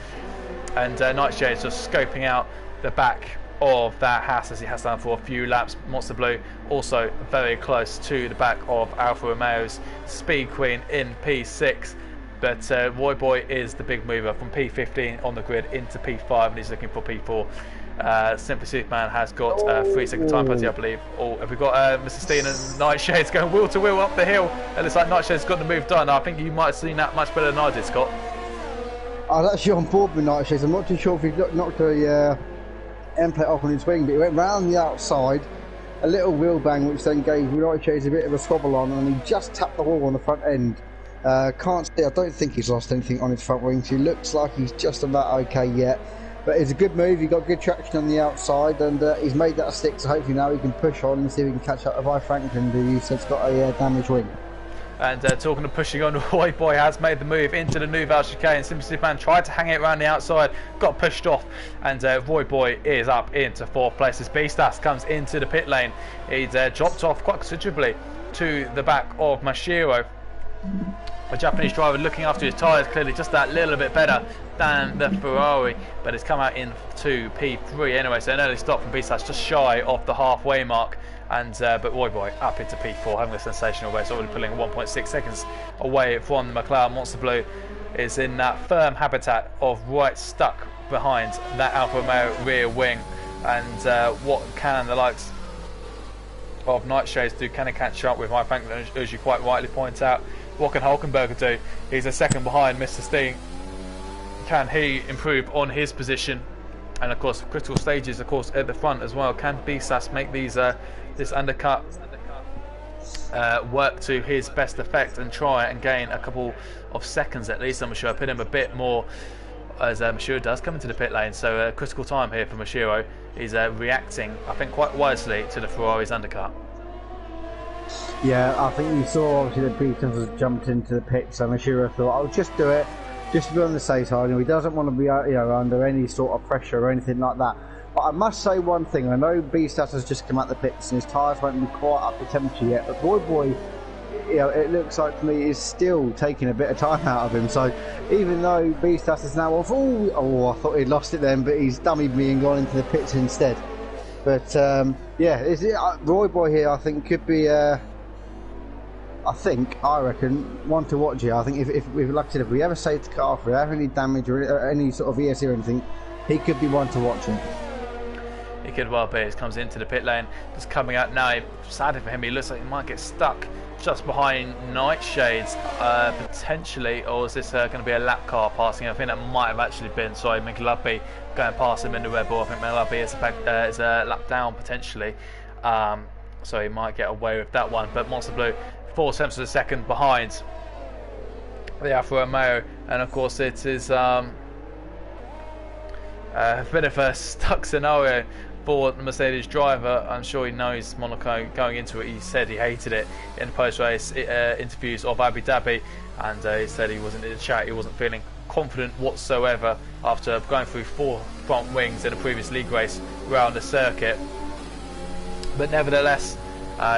And Nightshade's just scoping out the back of that Haas as he has done for a few laps. Monster Blue also very close to the back of Alfa Romeo's Speed Queen in P6. But Roy Boy is the big mover from P15 on the grid into P5, and he's looking for P4. Simply Superman has got 3 second time penalty, I believe. Oh, have we got Mr. Steen and Nightshade's going wheel to wheel up the hill? And it's like Nightshade's got the move done. I think you might have seen that much better than I did, Scott. I was actually on board with Nightshades. I'm not too sure if he knocked the end plate off on his wing, but he went round the outside, a little wheel bang, which then gave Nightshades a bit of a squabble on, and he just tapped the wall on the front end. Can't see, I don't think he's lost anything on his front wings. He looks like he's just about okay yet. But it's a good move, he got good traction on the outside, and he's made that stick, so hopefully now he can push on and see if he can catch up with Vi Franklin, who you said's got a damaged wing. And talking of pushing on, Roy Boy has made the move into the Nouvelle chicane. Simply Superman tried to hang it around the outside, got pushed off, and Roy Boy is up into 4th place as Beastas comes into the pit lane. He's dropped off quite considerably to the back of Mashiro. The Japanese driver looking after his tyres, clearly just that little bit better than the Ferrari, but it's come out into P3 anyway, so an early stop from Beastas just shy of the halfway mark. And but Roy Boy up into P4, having a sensational race, already pulling 1.6 seconds away from the McLaren. Monster Blue is in that firm habitat of right stuck behind that Alfa Romeo rear wing. And what can the likes of Nightshades do? Can he catch up with Vi Franklin, as you quite rightly point out? What can Hulkenberger do? He's a second behind Mr. Steen. Can he improve on his position? And of course, critical stages, of course, at the front as well. Can Beastas make these this undercut work to his best effect and try and gain a couple of seconds at least? I'm sure I put him a bit more, as Mashiro does come into the pit lane. So critical time here for Mashiro. He's reacting, I think, quite wisely to the Ferrari's undercut. Yeah, I think you saw obviously that Beastas has jumped into the pit, so Mashiro thought, I'll just do it, just to be on the safe side. He doesn't want to be under any sort of pressure or anything like that. But I must say one thing, I know Beastas has just come out the pits and his tyres won't be quite up to temperature yet, but Roy Boy, it looks like to me is still taking a bit of time out of him. So even though Beastas is now off, I thought he'd lost it then, but he's dummied me and gone into the pits instead. But yeah, Roy Boy here I think could be I reckon one to watch here. I think if like I said, if we ever save the car, if we have any damage or any sort of ESC or anything, he could be one to watch him. He could well be. He comes into the pit lane, just coming out now. Sadly for him, he looks like he might get stuck just behind Nightshades, potentially, or is this going to be a lap car passing? I think that might have actually been, sorry, McLubby going past him in the Red Bull. I think McLubby is a lap down potentially, so he might get away with that one. But Monster Blue 4 tenths of a second behind the Alfa Romeo, and of course it is a bit of a stuck scenario for the Mercedes driver. I'm sure he knows Monaco going into it. He said he hated it in post-race interviews of Abu Dhabi, and he said he wasn't in the chat, he wasn't feeling confident whatsoever after going through 4 front wings in a previous league race around the circuit. But nevertheless,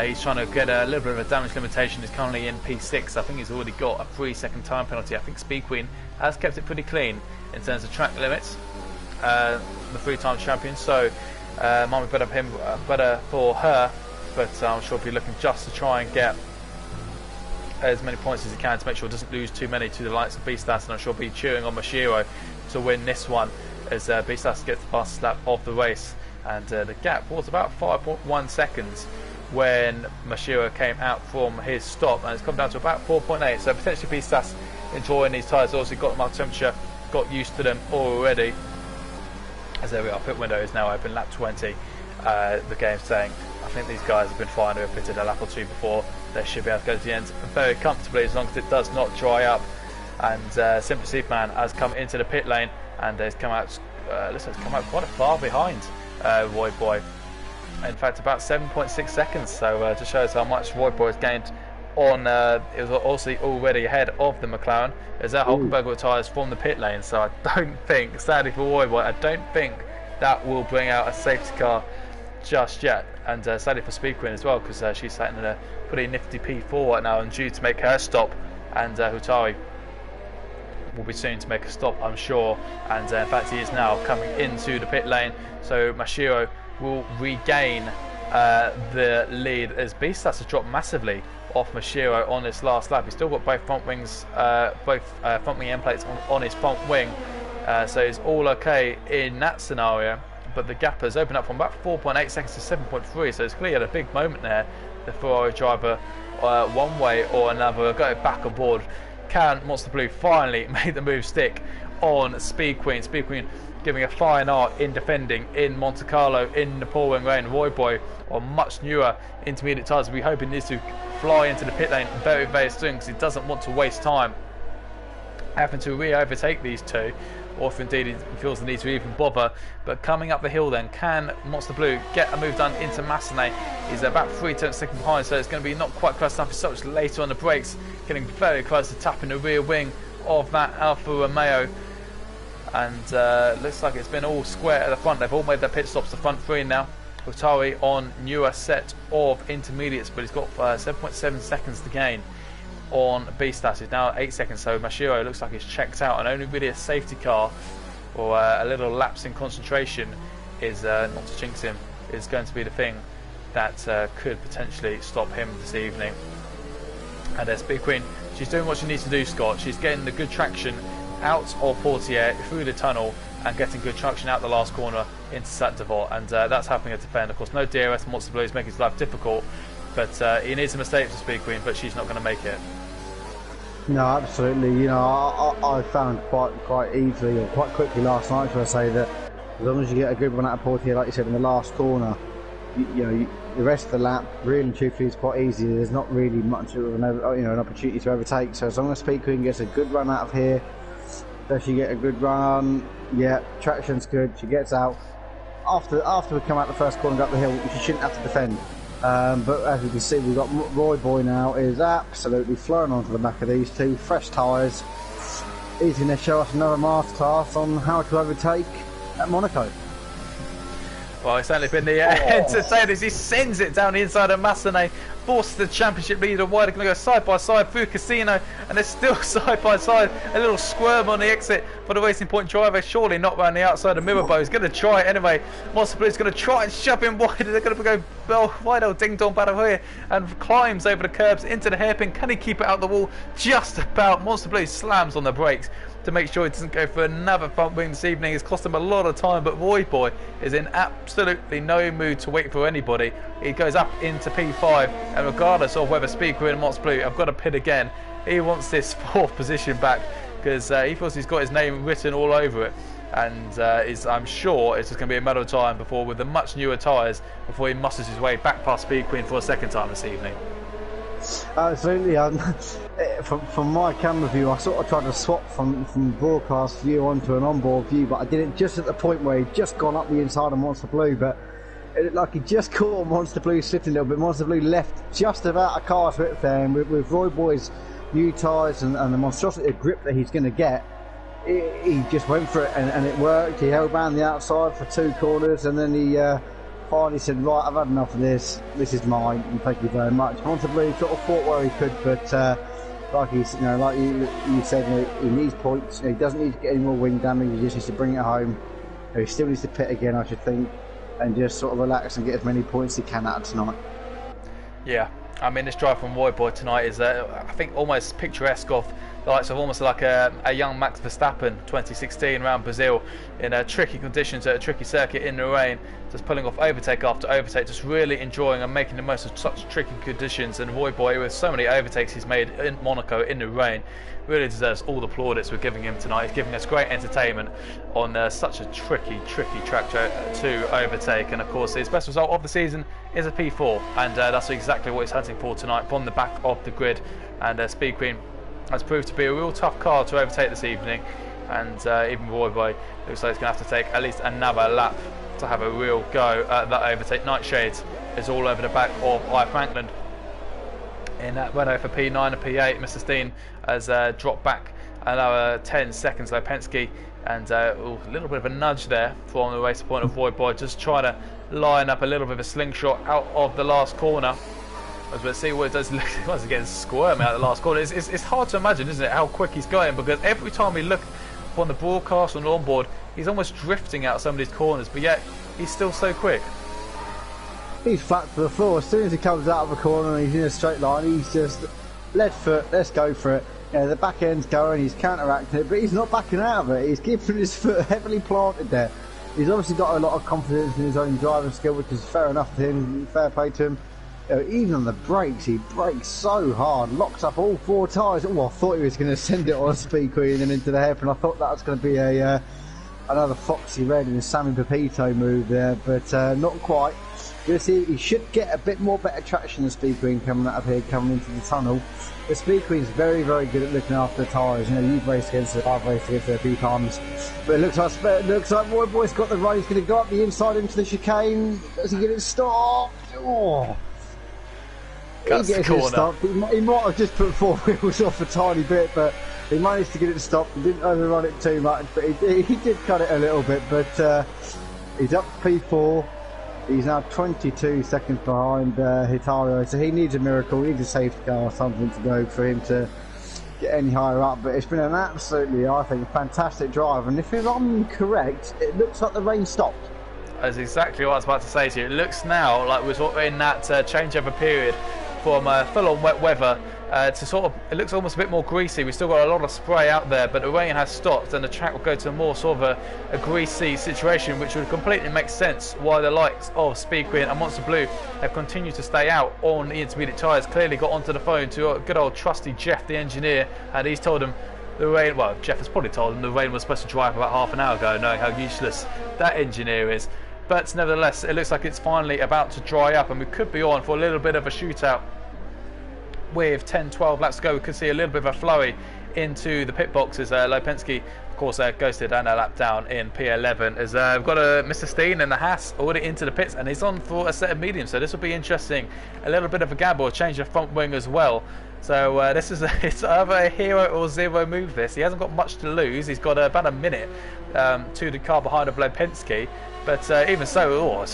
he's trying to get a little bit of a damage limitation. He's currently in P6. I think he's already got a 3 second time penalty. I think Speed Queen has kept it pretty clean in terms of track limits, the 3-time champion, so might be better for her, but I'm sure he'll be looking just to try and get as many points as he can to make sure he doesn't lose too many to the likes of Beastas, and I'm sure he'll be cheering on Mashiro to win this one as Beastas gets the fastest lap of the race. And the gap was about 5.1 seconds when Mashiro came out from his stop, and it's come down to about 4.8, so potentially Beastas enjoying these tyres. Also got them up temperature, got used to them already. As there we are, pit window is now open, lap 20. The game's saying, I think these guys have been fine, who have pitted a lap or two before. They should be able to go to the end very comfortably as long as it does not dry up. And Simply Superman has come into the pit lane and has come out looks like it's come out quite far behind Roy Boy. In fact, about 7.6 seconds. So just shows how much Roy Boy has gained on. It was also already ahead of the McLaren. As that Hulkenberg retires from the pit lane. So I don't think, sadly for Roy Boy, I don't think that will bring out a safety car just yet. And sadly for Speed Queen as well, because she's sat in a pretty nifty P4 right now and due to make her stop. And Hutari will be soon to make a stop, I'm sure. And in fact, he is now coming into the pit lane. So Mashiro will regain the lead as Beastas has dropped massively off Mashiro on this last lap. He's still got both front wings, front wing end plates on his front wing. So it's all okay in that scenario. But the gap has opened up from about 4.8 seconds to 7.3, so it's clearly had a big moment there. The Ferrari driver, one way or another, go back on board. Can Monster Blue finally make the move stick on Speed Queen? Speed Queen giving a fine art in defending in Monte Carlo in the pouring rain. Roy Boy on much newer intermediate tyres. We hope he needs to fly into the pit lane very, very soon because he doesn't want to waste time having to re-overtake these two, or if indeed he feels the need to even bother. But coming up the hill then, can Monster Blue get a move done into Massenet? He's about 3 tenths second behind, so it's going to be not quite close enough. It's so much later on the brakes, getting very close to tapping the rear wing of that Alfa Romeo. And looks like it's been all square at the front. They've all made their pit stops, the front three now. Hutari on newer set of intermediates, but he's got 7.7 seconds to gain on Beastas. He's now 8 seconds, so Mashiro looks like he's checked out, and only really a safety car or a little lapse in concentration is, not to jinx him, is going to be the thing that could potentially stop him this evening. And there's Speed Queen. She's doing what she needs to do, Scott. She's getting the good traction out of Portier through the tunnel and getting good traction out the last corner into Sat Devot, and that's helping her defend. Of course, no DRS. Monster Blue is making his life difficult, but he needs a mistake for Speed Queen, but she's not going to make it. No, absolutely. You know, I found quite easily or quite quickly last night, should I say, that as long as you get a good run out of Portier, like you said, in the last corner, the rest of the lap, really and truthfully, is quite easy. There's not really much of an opportunity to overtake. So as long as Speed Queen gets a good run out of here, does she get a good run? Yeah, traction's good. She gets out. After we come out the first corner and go up the hill, she shouldn't have to defend. But as you can see, we've got Roy Boy now is absolutely flying onto the back of these two. Fresh tyres. He's going to show us another masterclass on how to overtake at Monaco. Well, it's only been the entertainment as he sends it down the inside of Massenet, forces the championship leader wide. They're going to go side by side through Casino, and they're still side by side. A little squirm on the exit for the Racing Point driver, surely not round the outside of Mirabeau. He's going to try it anyway. Monster Blue is going to try and shove him wide. They're going to go wide old ding dong battle here and climbs over the curbs into the hairpin. Can he keep it out the wall? Just about. Monster Blue slams on the brakes to make sure he doesn't go for another front wing this evening. It's cost him a lot of time, but Roy Boy is in absolutely no mood to wait for anybody. He goes up into P5, and regardless of whether Speed Queen and Monster Blue have got to pit again, he wants this 4th position back because he feels he's got his name written all over it. And I'm sure it's just going to be a matter of time before, with the much newer tyres, before he musters his way back past Speed Queen for a second time this evening. Absolutely. From my camera view, I sort of tried to swap from broadcast view onto an onboard view, but I did it just at the point where he'd just gone up the inside of Monster Blue, but it looked like he just caught Monster Blue slipping a little bit. Monster Blue left just about a car's width there, and with Roy Boy's new tyres and the monstrosity of grip that he's going to get, he just went for it, and it worked. He held around the outside for 2 corners, and then he finally said, right, I've had enough of this. This is mine, and thank you very much. Monster Blue sort of fought where he could, but like you said, he needs points. He doesn't need to get any more wing damage. He just needs to bring it home. He still needs to pit again, I should think, and just sort of relax and get as many points as he can out of tonight. Yeah, I mean, this drive from Roy Boy tonight is, I think, almost picturesque of the likes of almost like a young Max Verstappen 2016 around Brazil in tricky conditions at a tricky circuit in the rain, just pulling off overtake after overtake, just really enjoying and making the most of such tricky conditions. And Roy Boy, with so many overtakes he's made in Monaco in the rain, really deserves all the plaudits we're giving him tonight. He's giving us great entertainment on such a tricky track to overtake. And of course, his best result of the season is a P4, and that's exactly what he's hunting for tonight from the back of the grid. And Speed Queen has proved to be a real tough car to overtake this evening. and even Roy Boy looks like he's going to have to take at least another lap to have a real go at that overtake. Nightshades is all over the back of I. Franklin in that Renault for P9 and P8. Mr. Steen has dropped back another 10 seconds. Lopensky, and a little bit of a nudge there from the race point of Roy Boy, just trying to line up a little bit of a slingshot out of the last corner. As we'll see what it does. Once again, squirming out of the last corner. It's hard to imagine, isn't it, how quick he's going, because every time we look on the broadcast and on board, he's almost drifting out some of these corners, but yet he's still so quick. He's flat to the floor. As soon as he comes out of a corner and he's in a straight line, he's just left foot, let's go for it. You know, the back end's going, he's counteracting it, but he's not backing out of it. He's keeping his foot heavily planted there. He's obviously got a lot of confidence in his own driving skill, which is fair enough to him, fair play to him. You know, even on the brakes, he brakes so hard, locks up all 4 tyres. Oh, I thought he was going to send it on a Speed Queen and into the hairpin. I thought that was going to be a another Foxy Red and a Sammy Pepito move there, but not quite. You'll see he should get a bit more better traction than Speed Queen coming out of here, coming into the tunnel. The Speed Queen's very, very good at looking after the tyres. You know, you've raced against it, I've raced against it a few times. But it looks like Roy Boy's got the right. He's going to go up the inside into the chicane. Does he get it stopped? Oh. He gets it stopped. He might have just put 4 wheels off a tiny bit, but he managed to get it stopped. He didn't overrun it too much, but he did cut it a little bit. But he's up to P4. He's now 22 seconds behind Hitario, so he needs a miracle. He needs a safety car or something to go for him to get any higher up. But it's been an absolutely, I think, fantastic drive. And if I'm correct, it looks like the rain stopped. That's exactly what I was about to say to you. It looks now like we're in that changeover period from full-on wet weather to sort of, it looks almost a bit more greasy. We've still got a lot of spray out there, but the rain has stopped and the track will go to more sort of a greasy situation, which would completely make sense why the likes of Speed Queen and Monster Blue have continued to stay out on the intermediate tyres. Clearly got onto the phone to good old trusty Jeff, the engineer, and he's told him the rain, well, Jeff has probably told him the rain was supposed to dry up about half an hour ago, knowing how useless that engineer is. But nevertheless, it looks like it's finally about to dry up and we could be on for a little bit of a shootout. With 10-12 laps to go, we could see a little bit of a flurry into the pit boxes. Lopensky, of course, ghosted and a lap down in P11. As we've got Mr. Steen and the Haas already into the pits, and he's on for a set of mediums. So this will be interesting. A little bit of a gamble, a change of front wing as well. So this is it's either a hero or zero move. This he hasn't got much to lose. He's got about a minute to the car behind of Lopensky, but even so,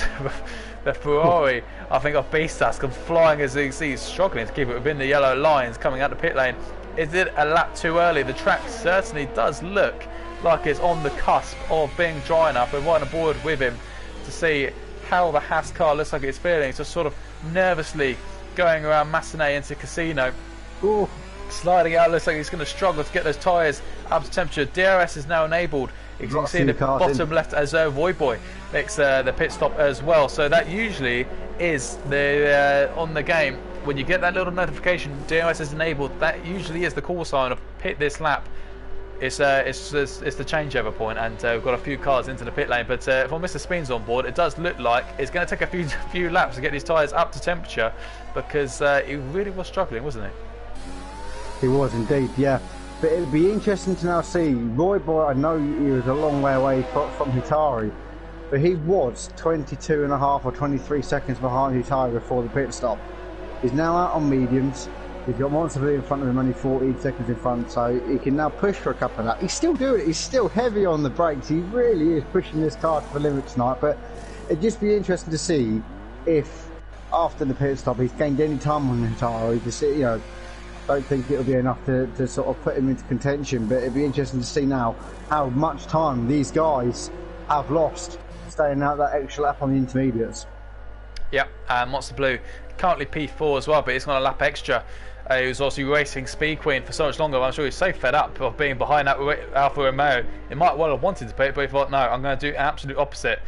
the Ferrari, I think, of Beastas comes flying as you see, he's struggling to keep it within the yellow lines coming out the pit lane. Is it a lap too early? The track certainly does look like it's on the cusp of being dry enough. We're right on board with him to see how the Haas car looks like it's feeling. It's just sort of nervously going around Massenet into Casino. Ooh. Sliding out, looks like he's going to struggle to get those tyres up to temperature. DRS is now enabled. You can see the bottom left as Roy Boy makes the pit stop as well. So that usually is the on the game. When you get that little notification, DRS is enabled, that usually is the call sign of pit this lap. It's the changeover point, and we've got a few cars into the pit lane. But for Mr. Speen's on board, it does look like it's going to take a few laps to get these tyres up to temperature, because he really was struggling, wasn't he? He was indeed, yeah. But it'll be interesting to now see. Roy Boy, I know he was a long way away from Hitari, but he was 22.5 or 23 seconds behind Hitari before the pit stop. He's now out on mediums. He's got Monster Blue in front of him, only 14 seconds in front, so he can now push for a couple of laps. He's still doing it. He's still heavy on the brakes. He really is pushing this car to the limit tonight. But it'd just be interesting to see if after the pit stop he's gained any time on Hitari to see, you know. Don't think it'll be enough to sort of put him into contention, but it'd be interesting to see now how much time these guys have lost staying out that extra lap on the intermediates. Yep, Monster Blue currently P4 as well, but he's got a lap extra. He was also racing Speed Queen for so much longer. I'm sure he's so fed up of being behind that Alfa Romeo. He might well have wanted to pit, but he thought, no, I'm going to do absolute opposite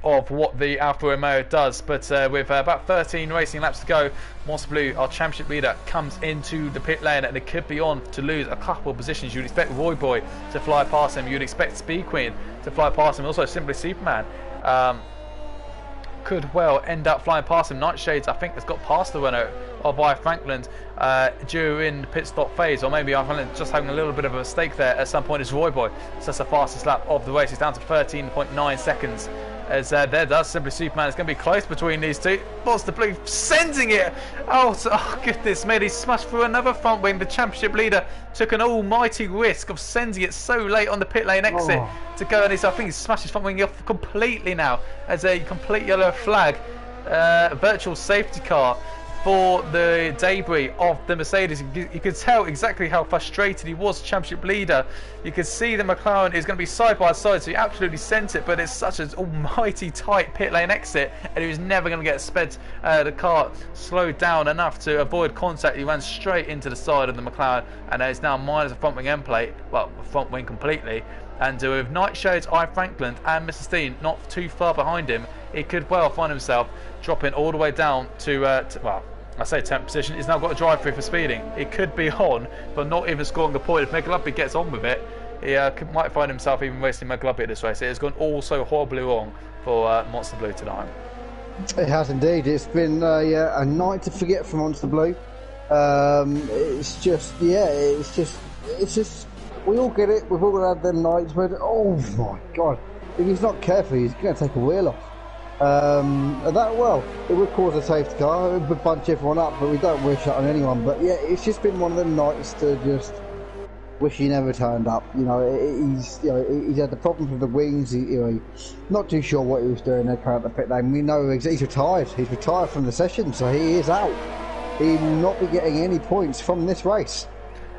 of what the Alfa Romeo does. But with about 13 racing laps to go, Monster Blue, our championship leader, comes into the pit lane, and it could be on to lose a couple of positions. You'd expect Roy Boy to fly past him, you'd expect Speed Queen to fly past him, also Simply Superman could well end up flying past him. Nightshades, I think, has got past the runner of I Franklin during the pit stop phase, or maybe I Franklin just having a little bit of a mistake there at some point. Is Roy Boy, so that's the fastest lap of the race. He's down to 13.9 seconds. As there does Simply Superman. It's going to be close between these two. Monster Blue sending it. Oh goodness me, he smashed through another front wing. The championship leader took an almighty risk of sending it so late on the pit lane exit to go, and I think he's smashed his front wing off completely now as a complete yellow flag. Virtual safety car for the debris of the Mercedes. You could tell exactly how frustrated he was, championship leader. You could see the McLaren is going to be side by side, so he absolutely sent it, but it's such an almighty tight pit lane exit, and he was never going to get sped. The car slowed down enough to avoid contact. He ran straight into the side of the McLaren, and it's now minus a front wing end plate, well, front wing completely. And with Nightshades, I Franklin and Mr. Steen not too far behind him, he could well find himself dropping all the way down to well, I say 10th position. He's now got a drive through for speeding. It could be on, but not even scoring a point. If McGlubby gets on with it, he might find himself even racing McGlubby at this race. It has gone all so horribly wrong for Monster Blue tonight. It has indeed. It's been a night to forget for Monster Blue. It's just, we all get it. We've all had them nights where, oh my God, if he's not careful, he's going to take a wheel off. It would cause a safety car, it would bunch everyone up, but we don't wish that on anyone. But yeah, it's just been one of them nights to just wish he never turned up. He's had the problems with the wings. He's not too sure what he was doing there at the pit lane. We know he's retired. He's retired from the session, so he is out. He will not be getting any points from this race.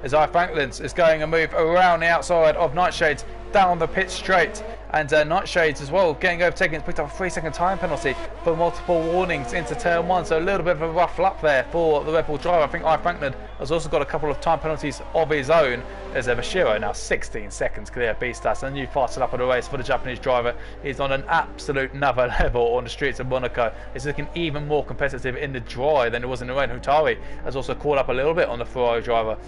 As I Franklin's is going a move around the outside of Nightshades down the pit straight, and Nightshades as well getting overtaken. It's picked up a 3-second time penalty for multiple warnings into turn 1, so a little bit of a rough lap there for the Red Bull driver. I think I Franklin has also got a couple of time penalties of his own. There's Mashiro now 16 seconds clear B-Stats, a new fastest lap of the race for the Japanese driver. He's on an absolute another level on the streets of Monaco. It's looking even more competitive in the dry than it was in the rain. Hutari has also caught up a little bit on the Ferrari driver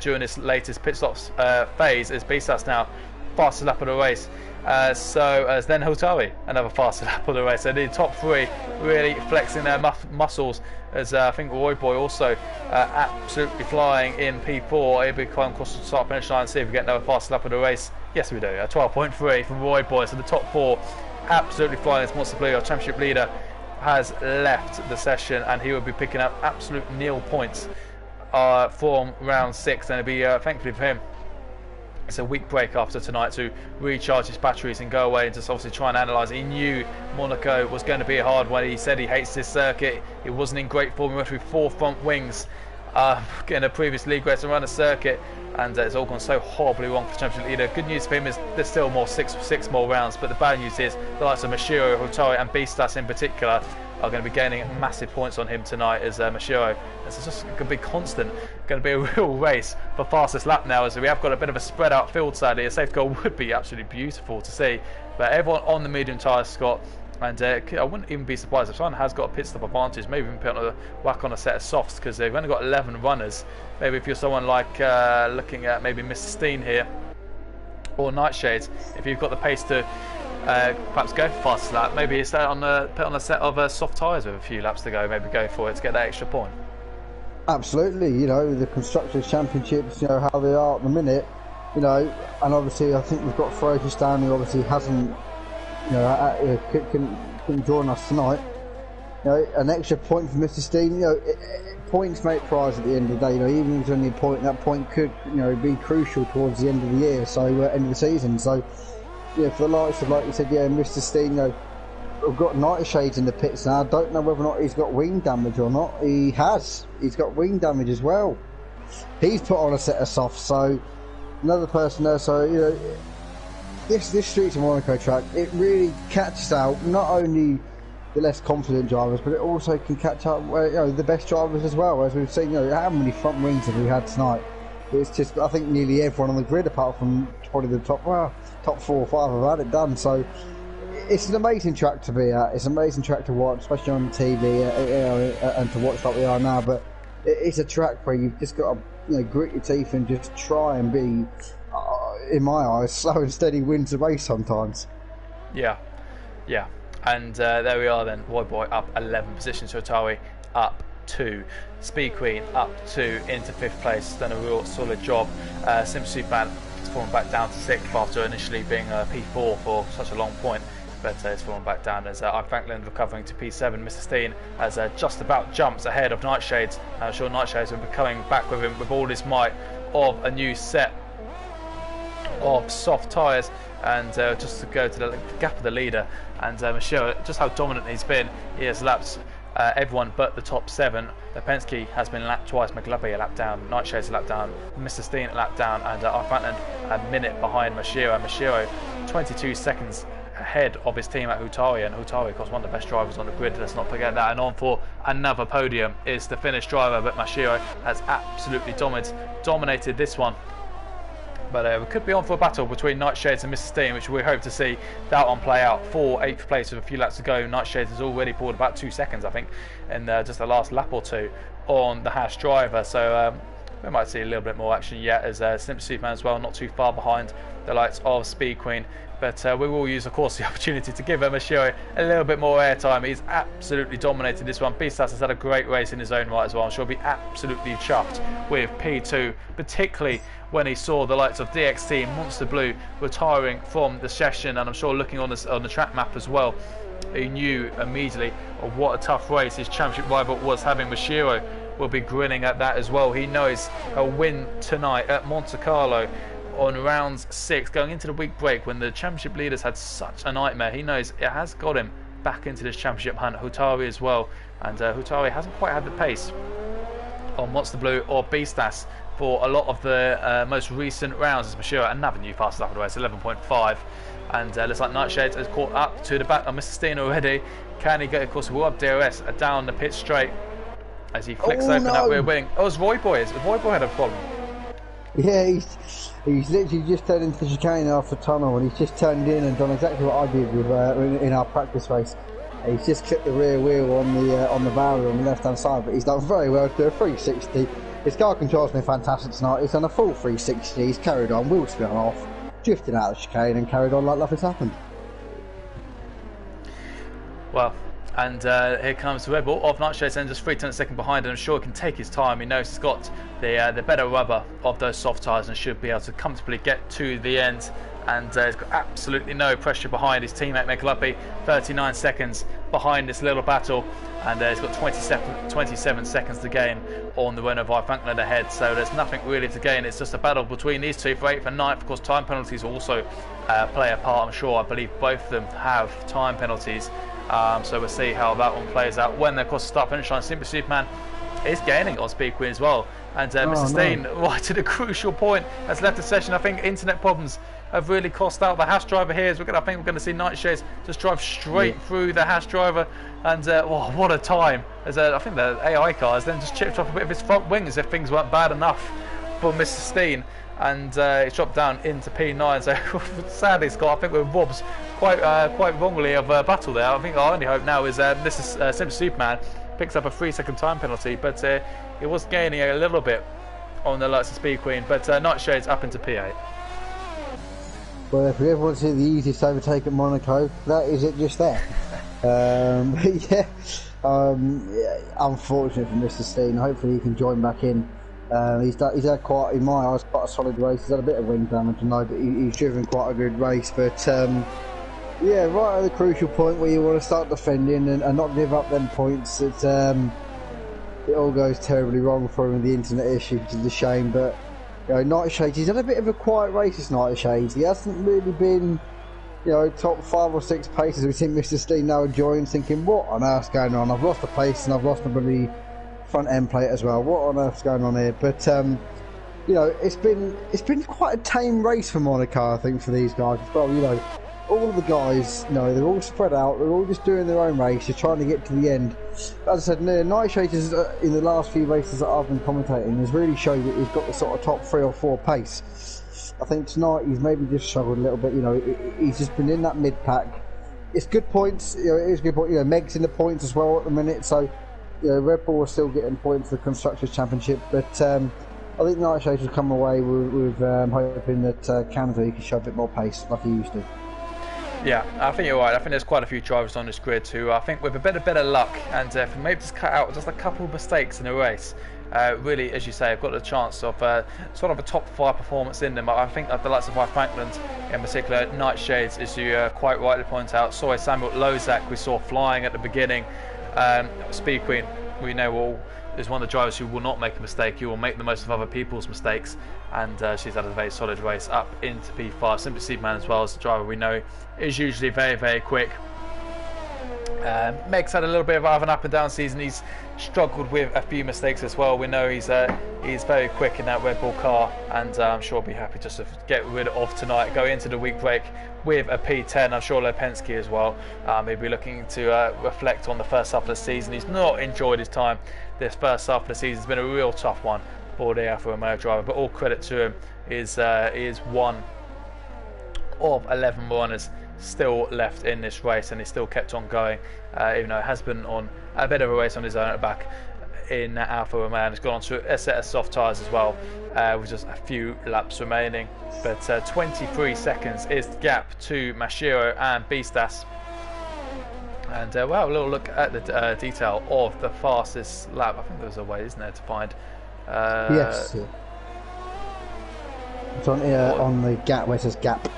during this latest pit stops phase, as B-Stats now fastest lap of the race. As then Hotari, another fastest lap of the race. So the top three really flexing their muscles, as I think Roy Boy also absolutely flying in P4. He'll be coming across the start finish line and see if we get another fast lap of the race. Yes, we do. A 12.3 from Roy Boy. So the top four absolutely flying. As Monster Blue, our championship leader, has left the session, and he will be picking up absolute nil points from round 6, and it'll be thankfully for him, it's a week break after tonight to recharge his batteries and go away and just obviously try and analyse. He knew Monaco was going to be a hard one. He said he hates this circuit. It wasn't in great form. He went through 4 front wings in a previous league race and run a circuit, and it's all gone so horribly wrong for the championship leader. Good news for him is there's still six more rounds, but the bad news is the likes of Mashiro, Hotari and Beastas in particular are going to be gaining massive points on him tonight, as Mashiro. It's just going to be constant, going to be a real race for fastest lap now, as we have got a bit of a spread out field sadly. A safety car would be absolutely beautiful to see, but everyone on the medium tyres, Scott, and I wouldn't even be surprised if someone has got a pit stop advantage, maybe even put on a whack on a set of softs, because they've only got 11 runners. Maybe if you're someone like looking at maybe Mr. Steen here, or Nightshades, if you've got the pace to perhaps go for fastest lap, maybe it's put on a set of soft tyres with a few laps to go, maybe go for it to get that extra point. Absolutely, the Constructors' Championships, how they are at the minute, and obviously I think we've got Fraser Stanley, obviously hasn't, couldn't join us tonight. An extra point for Mr. Steen, points make prize at the end of the day. Even if it's only a point, that point could, be crucial towards the end of the year, so end of the season. So, for the likes of, like you said, Mr. Steen, we've got Nightshades in the pits now. I don't know whether or not he's got wing damage or not. He has. He's got wing damage as well. He's put on a set of softs, so another person there. So, this Streets of Monaco track, it really catches out not only the less confident drivers, but it also can catch up the best drivers as well. As we've seen, how many front wings have we had tonight? It's just, I think nearly everyone on the grid, apart from probably the top 4 or 5, have had it done. So it's an amazing track to be at. It's an amazing track to watch, especially on the TV, and to watch like we are now. But it's a track where you've just got to grit your teeth and just try and be, in my eyes, slow and steady wins the race sometimes. Yeah. And there we are then. Roy Boy up 11 positions. Hotari up 2. Speed Queen up 2 into 5th place. Done a real solid job. Sim Superman has fallen back down to 6th after initially being P4 for such a long point. But it's fallen back down as I Franklin recovering to P7. Mr. Steen has just about jumps ahead of Nightshades. I'm sure Nightshades will be coming back with him with all his might of a new set of soft tyres, and just to go to the gap of the leader. And Michelle, just how dominant he's been. He has lapped everyone but the top 7. Penske has been lapped twice. McLappy a lap down, Nightshades a lap down, Mr. Steen a lap down, and Franklin a minute behind Mashiro. Mashiro 22 seconds ahead of his team at Hutari, and Hutari, of course, one of the best drivers on the grid. Let's not forget that. And on for another podium is the Finnish driver, but Mashiro has absolutely dominated this one. But we could be on for a battle between Nightshades and Mr. Steen, which we hope to see that one play out for 8th place with a few laps to go. Nightshades has already pulled about 2 seconds, I think, in just the last lap or two on the Haas driver. So we might see a little bit more action yet, as Simp Superman as well, not too far behind the likes of Speed Queen. But we will use, of course, the opportunity to give Mashiro a little bit more airtime. He's absolutely dominated this one. Beastas has had a great race in his own right as well. I'm sure he'll be absolutely chuffed with P2, particularly when he saw the likes of DXT and Monster Blue retiring from the session. And I'm sure looking on the track map as well, he knew immediately of what a tough race his championship rival was having. Mashiro will be grinning at that as well. He knows a win tonight at Monte Carlo on round 6, going into the week break when the championship leaders had such a nightmare. He knows it has got him back into this championship hunt. Hutari as well, and Hutari hasn't quite had the pace on Monster Blue or Beastas for a lot of the most recent rounds. As Mashiro, another new fast lap of the race, 11.5, and looks like Nightshades has caught up to the back of Mr. Steen already. Can he get, of course, will up DRS down the pit straight as he flicks open that rear wing. Oh, it's Roy Boy. Roy Boy had a problem. Yeah, he's literally just turned into the chicane after the tunnel, and he's just turned in and done exactly what I did with in our practice race. He's just clipped the rear wheel on the barrier on the left hand side, but he's done very well to do a 360. His car control's been fantastic tonight. He's done a full 360. He's carried on, wheel spin off, drifted out of the chicane, and carried on like nothing's happened. Well, and here comes the Red Bull of Nightshades, and just 3/10 second behind, and I'm sure he can take his time. He knows he's got the better rubber of those soft tyres and should be able to comfortably get to the end. And he's got absolutely no pressure behind his teammate McLappy, 39 seconds behind this little battle, and he's got 27 seconds to gain on the winner of Franklin ahead. So there's nothing really to gain. It's just a battle between these two for 8th and 9th. Of course, time penalties also play a part. I'm sure, I believe both of them have time penalties. So we'll see how that one plays out when they, of course, start finish line. Simply Superman is gaining on Speed Queen as well, and Mr. Steen, right at a crucial point, has left the session. I think internet problems have really cost out the Haas driver here. I think we're going to see Nightshades just drive straight through the Haas driver, and what a time! As I think the AI car has then just chipped off a bit of his front wing as if things weren't bad enough for Mr. Steen, and he's dropped down into P9. So sadly, Scott, I think we're robbed quite wrongly of a battle there. I think our only hope now is this is Simple Superman picks up a 3-second time penalty, but he was gaining a little bit on the likes of Speed Queen, but Nightshades up into P8. Well, if we ever want to see the easiest overtake at Monaco, that is it just there. Yeah, unfortunate for Mr. Steen. Hopefully he can join back in. He's had quite, in my eyes, quite a solid race. He's had a bit of wind damage, I know, but he's driven quite a good race. But yeah, right at the crucial point where you want to start defending and not give up them points, it all goes terribly wrong for him with the internet issue, which is a shame. But you know, Nightshades, he's had a bit of a quiet race this Nightshades. He hasn't really been, you know, top 5 or 6 paces. We think Mr. Steen now joins, thinking, what on earth's going on? I've lost the pace and I've lost the bloody front end plate as well. What on earth's going on here? But you know, it's been quite a tame race for Monaco, I think, for these guys as well. You know, all of the guys, you know, they're all spread out. They're all just doing their own race. They're trying to get to the end. As I said, Nightshades in the last few races that I've been commentating has really showed that he's got the sort of top 3 or 4 pace. I think tonight he's maybe just struggled a little bit. You know, he's just been in that mid pack. It's good points. You know, it is good point. You know, Meg's in the points as well at the minute. So, you know, Red Bull are still getting points for the Constructors' Championship. But I think Nightshades will come away with hoping that Canada he can show a bit more pace like he used to. Yeah, I think you're right. I think there's quite a few drivers on this grid who I think with a bit of better luck and if maybe just cut out just a couple of mistakes in a race, really, as you say, have got the chance of sort of a top 5 performance in them. I think the likes of Franklin, in particular, Nightshades, as you quite rightly point out, Soy Samuel Lozak, we saw flying at the beginning. Speed Queen, we know all, is one of the drivers who will not make a mistake. He will make the most of other people's mistakes, and she's had a very solid race up into P5. Simply Seedman as well as the driver we know is usually very, very quick. Meg's had a little bit of an up and down season. He's struggled with a few mistakes as well. We know he's very quick in that Red Bull car, and I'm sure he'll be happy just to get rid of tonight, go into the week break with a P10. I'm sure Lipensky as well. He'll be looking to reflect on the first half of the season. He's not enjoyed his time this first half of the season. It's been a real tough one for the Alfa Romeo driver, but all credit to him. He is one of 11 runners still left in this race, and he still kept on going, even though it has been on a bit of a race on his own at the back in Alfa Romeo, and he's gone on to a set of soft tyres as well, with just a few laps remaining. But 23 seconds is the gap to Mashiro and Beastas. And we'll have a little look at the detail of the fastest lap. I think there's a way, isn't there, to find? Yes. It's on here on the gap where it says gap.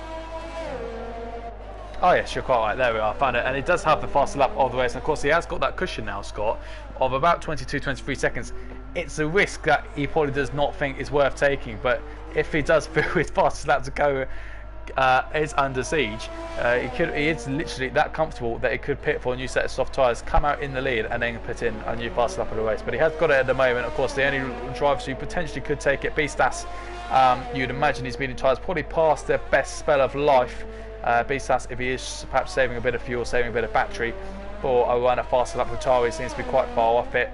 Oh yes, you're quite right. There we are. I found it, and it does have the fastest lap of the race. And of course, he has got that cushion now, Scott, of about 23 seconds. It's a risk that he probably does not think is worth taking. But if he does feel his fastest lap to go is under siege, he is literally that comfortable that he could pit for a new set of soft tyres, come out in the lead, and then put in a new fastest lap of the race. But he has got it at the moment. Of course, the only drivers who potentially could take it, Beastas, you'd imagine he's been in tyres probably past their best spell of life. Beastas, if he is perhaps saving a bit of fuel, saving a bit of battery for a run at faster lap, Atari seems to be quite far off it.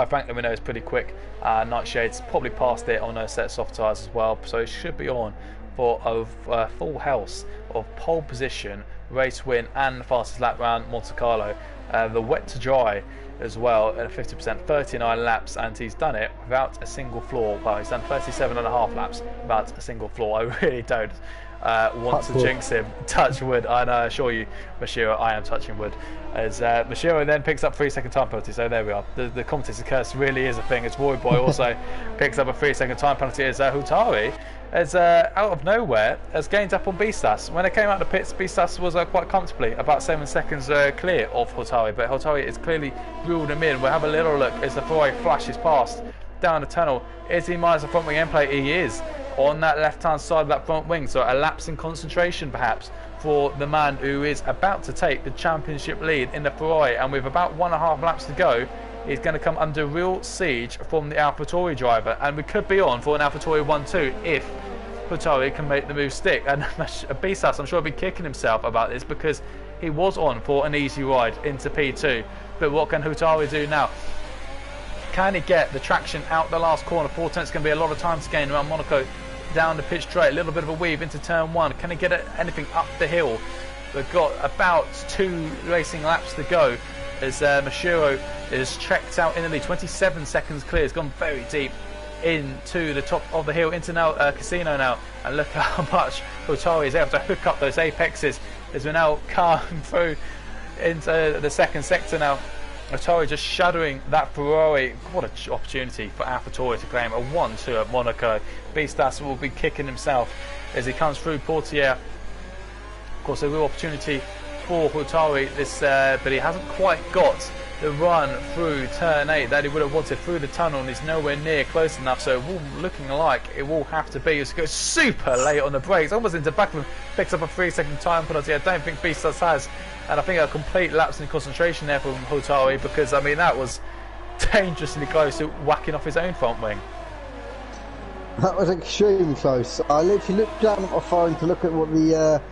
Franklin we know is pretty quick. Nightshade's probably past it on a set of soft tyres as well, so he should be on for a full house of pole position, race win, and the fastest lap round Monte Carlo. The wet to dry as well at 50%, 39 laps, and he's done it without a single flaw. Well, he's done 37.5 laps without a single flaw. I really don't want to jinx him. Touch wood. I assure you, Mashiro, I am touching wood. As Mashiro then picks up 3-second time penalty. So there we are. The competition curse really is a thing. As Roy Boy also picks up a 3-second time penalty. As Hutari, as out of nowhere, has gained up on Beastas. When they came out of the pits, Beastas was quite comfortably about 7 seconds clear of Hutari, but Hutari is clearly ruled him in. We'll have a little look as the Ferrari flashes past down the tunnel. Is he minus the front wing end plate? He is on that left hand side of that front wing, so a lapse in concentration perhaps for the man who is about to take the championship lead in the Ferrari, and with about 1.5 laps to go, he's going to come under real siege from the AlphaTauri driver, and we could be on for an AlphaTauri 1-2 if Hutari can make the move stick. And Beastas, I'm sure, will be kicking himself about this, because he was on for an easy ride into P2, but what can Hutari do now? Can he get the traction out the last corner? 4 tenths going to be a lot of time to gain around Monaco, down the pitch straight, a little bit of a weave into turn 1. Can he get anything up the hill? We've got about 2 racing laps to go as Mashiro is checked out in the lead. 27 seconds clear. He's gone very deep into the top of the hill, into now Casino now, and look how much Hutari is able to hook up those apexes as we're now coming through into the second sector now. Hutari just shadowing that Ferrari. What an opportunity for AlphaTauri to claim a 1-2 at Monaco. Beastas will be kicking himself as he comes through Portier. Of course, a real opportunity for Hutari this, but he hasn't quite got the run through turn 8 that he would have wanted through the tunnel, and he's nowhere near close enough, so looking like it will have to be. He goes super late on the brakes, almost into back of him, picks up a 3-second time penalty. I don't think Beastas has, and I think a complete lapse in concentration there from Hutari, because I mean that was dangerously close to whacking off his own front wing. That was extremely close. I literally looked down at my phone to look at what the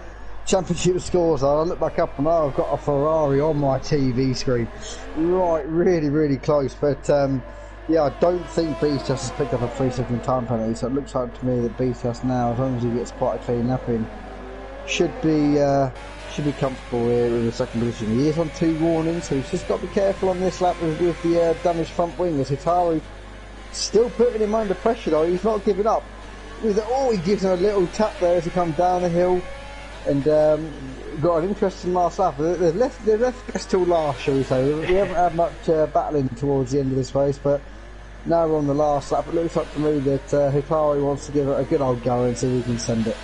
championship scores are. I look back up and I've got a Ferrari on my TV screen. Right, really close. But yeah, I don't think Beastas has picked up a 3-second time penalty, so it looks like to me that Beastas now, as long as he gets quite a clean lap in, should be comfortable here with the second position. He is on 2 warnings, so he's just got to be careful on this lap with the damaged front wing, as Hutari still putting him under pressure though. He's not giving up. He gives him a little tap there as he comes down the hill. and got an interesting last lap. They left us till last, shall we say. We haven't had much battling towards the end of this race, but now we're on the last lap. It looks like to me that Hikari wants to give it a good old go and see if he can send it.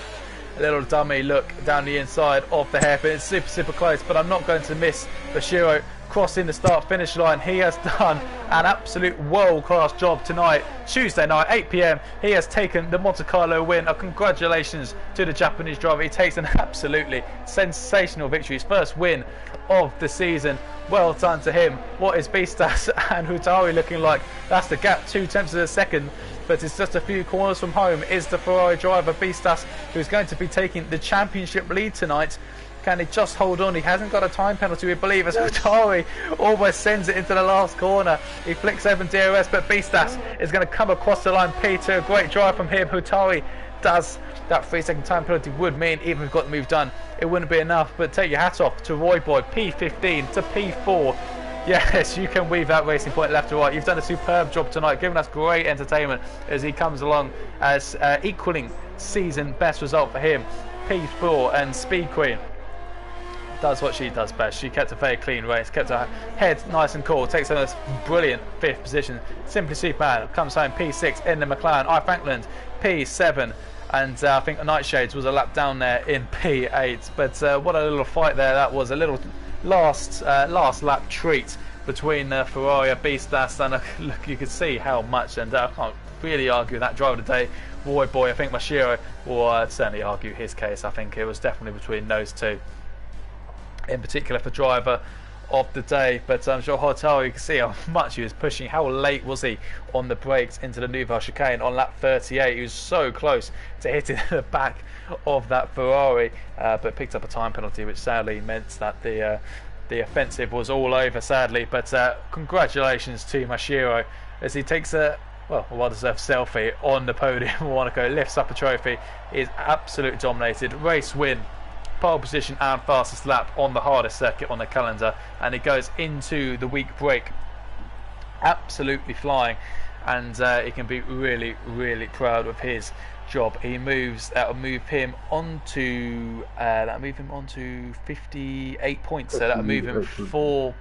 A little dummy look down the inside of the hairpin. It's super close, but I'm not going to miss Bashiro crossing the start-finish line. He has done an absolute world-class job tonight, Tuesday night, 8 PM. He has taken the Monte Carlo win. Congratulations to the Japanese driver. He takes an absolutely sensational victory. His first win of the season. Well done to him. What is Beastas and Hutari looking like? That's the gap, 0.2 of a second. But it's just a few corners from home is the Ferrari driver Beastas, who's going to be taking the championship lead tonight. Can he just hold on? He hasn't got a time penalty, we believe, as Hutari almost sends it into the last corner. He flicks open DRS, but Beastas is going to come across the line. P2, a great drive from him. Hutari does. That 3-second time penalty would mean, even if we've got the move done, it wouldn't be enough. But take your hat off to Roy Boy, P15 to P4. Yes, you can weave that racing point left to right. You've done a superb job tonight, giving us great entertainment as he comes along as equaling season best result for him. P4 and Speed Queen does what she does best. She kept a very clean race, kept her head nice and cool, takes a brilliant 5th position. Simply Superman comes home P6 in the McLaren. I Frankland P7. And I think Nightshades was a lap down there in P8. But what a little fight there that was. A little last lap treat between Ferrari Beastas, and look, you can see how much, and I can't really argue that driver today, Roy Boy. I think Mashiro will certainly argue his case. I think it was definitely between those two, in particular for driver of the day. But I'm sure Hotaro, you can see how much he was pushing. How late was he on the brakes into the Nouvelle chicane on lap 38? He was so close to hitting the back of that Ferrari, but picked up a time penalty, which sadly meant that the offensive was all over, sadly. But congratulations to Mashiro as he takes a well-deserved selfie on the podium. Monaco lifts up a trophy. He is absolutely dominated. Race win, pole position and fastest lap on the hardest circuit on the calendar, and he goes into the week break absolutely flying, and he can be really proud of his job. He moves, that'll move him on to 58 points, so that'll move him four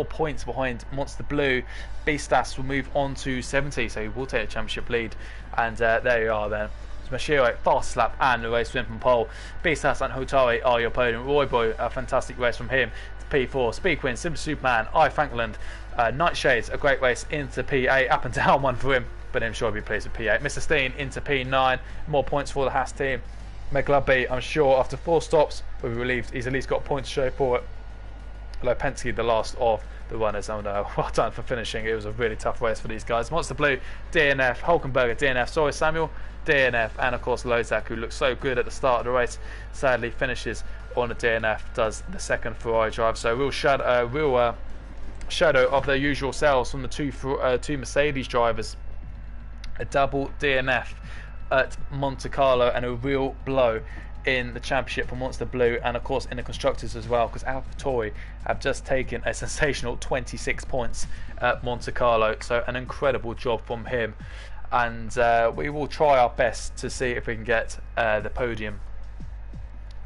points behind Monster Blue. Beastas will move on to 70, so he will take a championship lead. And there you are then. Mashiro, fast lap and the race win from pole. Beastas and Hotari are your podium. Roy Boy, a fantastic race from him to P4. Speed Queen, Simple Superman, I Frankland, Nightshades, a great race into P8. Up and down one for him, but I'm sure he'll be pleased with P8. Mr. Steen into P9. More points for the Haas team. McLubby, I'm sure after 4 stops will be relieved. He's at least got points to show for it. Although Penske, the last of the runners, well done for finishing. It was a really tough race for these guys. Monster Blue, DNF, Hulkenberger, DNF, Sorry Samuel, DNF, and of course Lozak, who looked so good at the start of the race, sadly finishes on a DNF, does the second Ferrari drive. So real shadow of their usual selves from the two Mercedes drivers. A double DNF at Monte Carlo, and a real blow in the championship for Monster Blue, and of course in the constructors as well, because AlphaTauri have just taken a sensational 26 points at Monte Carlo. So an incredible job from him, and we will try our best to see if we can get the podium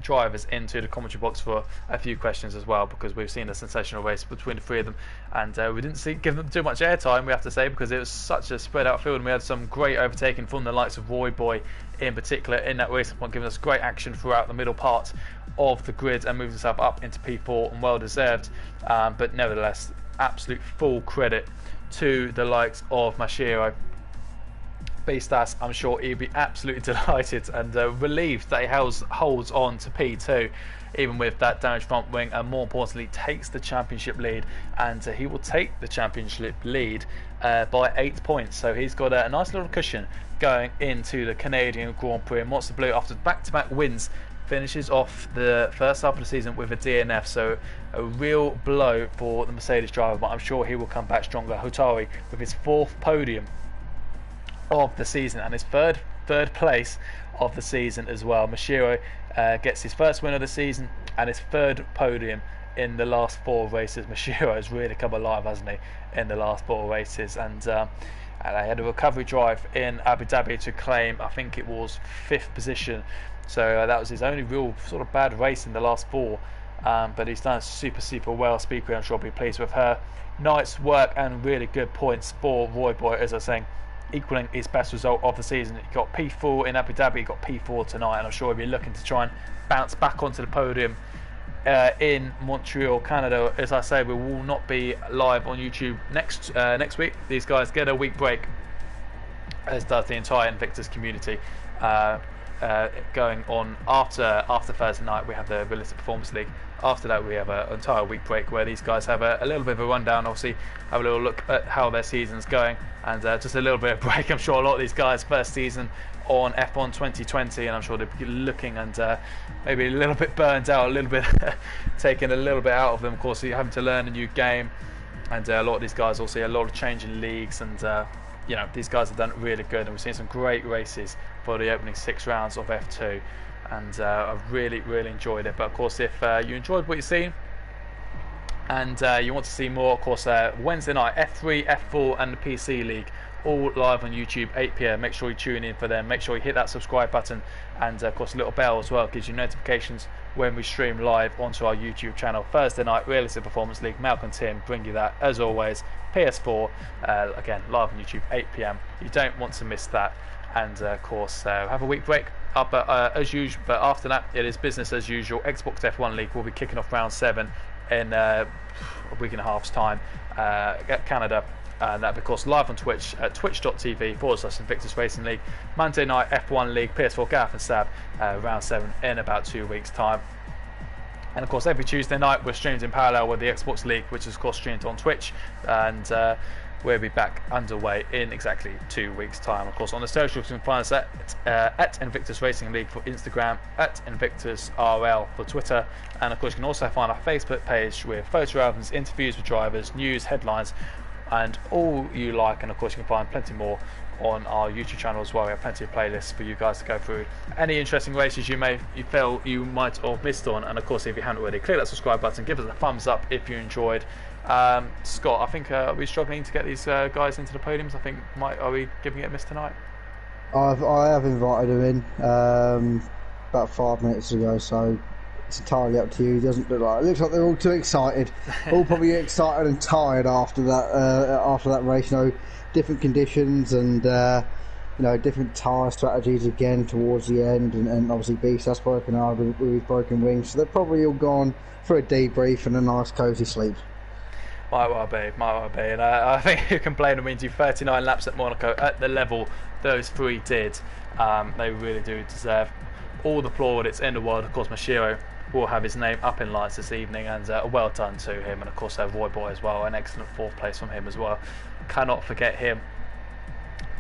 drivers into the commentary box for a few questions as well, because we've seen a sensational race between the 3 of them, and we didn't give them too much airtime, we have to say, because it was such a spread out field, and we had some great overtaking from the likes of Roy Boy in particular in that racing point, giving us great action throughout the middle part of the grid and moving himself up into P4, and well deserved. But nevertheless, absolute full credit to the likes of Mashiro. Beastas, I'm sure he'll be absolutely delighted and relieved that he holds on to P2, even with that damaged front wing, and more importantly takes the championship lead, and he will take the championship lead by 8 points. So he's got a nice little cushion going into the Canadian Grand Prix. And Monster Blue, after back-to-back wins, finishes off the first half of the season with a DNF, so a real blow for the Mercedes driver, but I'm sure he will come back stronger. Hotari with his 4th podium of the season and his third place of the season as well. Mashiro gets his first win of the season and his 3rd podium in the last 4 races. Mashiro has really come alive, hasn't he, in the last 4 races, and they had a recovery drive in Abu Dhabi to claim, I think it was 5th position So that was his only real sort of bad race in the last 4. But he's done super well. Speaker, I'm sure will be pleased with her. Nice work and really good points for Roy Boy, as I was saying, equaling his best result of the season. He got P4 in Abu Dhabi, he got P4 tonight, and I'm sure he'll be looking to try and bounce back onto the podium in Montreal, Canada. As I say, we will not be live on YouTube next week. These guys get a week break, as does the entire Invictus community. Going on after Thursday night, we have the Realistic Performance League. After that, we have an entire week break where these guys have a little bit of a rundown, obviously have a little look at how their season's going, and just a little bit of break. I'm sure a lot of these guys first season on F1 2020, and I'm sure they'll be looking and maybe a little bit burnt out, a little bit taking a little bit out of them. Of course, you're having to learn a new game, and a lot of these guys also a lot of change in leagues, and you know, these guys have done really good, and we've seen some great races for the opening 6 rounds of F2, and I've really enjoyed it. But of course, if you enjoyed what you've seen and you want to see more, of course, Wednesday night F3, F4 and the PC League, all live on YouTube, 8 PM. Make sure you tune in for them. Make sure you hit that subscribe button, and of course a little bell as well gives you notifications when we stream live onto our YouTube channel. Thursday night Realistic Performance League, Malcolm Tim bring you that as always. PS4 again live on YouTube, 8 PM. You don't want to miss that. And of course have a week break up as usual, but after that it is business as usual. XBOX F1 League will be kicking off round 7 in a week and a half's time at Canada. And that, of course, live on Twitch at twitch.tv/Invictus Racing League. Monday night F1 League, PS4 Gareth and Sab, round 7 in about 2 weeks' time. And of course, every Tuesday night we're streamed in parallel with the Xbox League, which is of course streamed on Twitch, and we'll be back underway in exactly 2 weeks' time. Of course, on the socials you can find us at Invictus Racing League for Instagram, at Invictus RL for Twitter, and of course you can also find our Facebook page with photo albums, interviews with drivers, news, headlines, and all you like. And of course you can find plenty more on our YouTube channel as well. We have plenty of playlists for you guys to go through any interesting races you feel you might have missed on. And of course, if you haven't already, click that subscribe button, give us a thumbs up if you enjoyed. Scott, I think are we struggling to get these guys into the podiums? I think are we giving it a miss tonight? I have invited him in about 5 minutes ago, so it's entirely up to you. It doesn't look like, it looks like they're all too excited. All probably excited and tired after that race. You know, different conditions and you know, different tyre strategies again towards the end, and obviously Beast that's working hard with his broken wings. So they're probably all gone for a debrief and a nice cosy sleep. Might well be. And I think who can blame them when you do 39 laps at Monaco at the level those 3 did. They really do deserve all the plaudits in the world. Of course, Mashiro will have his name up in lights this evening, and well done to him. And of course, Roy Boy as well, an excellent 4th place from him as well. Cannot forget him.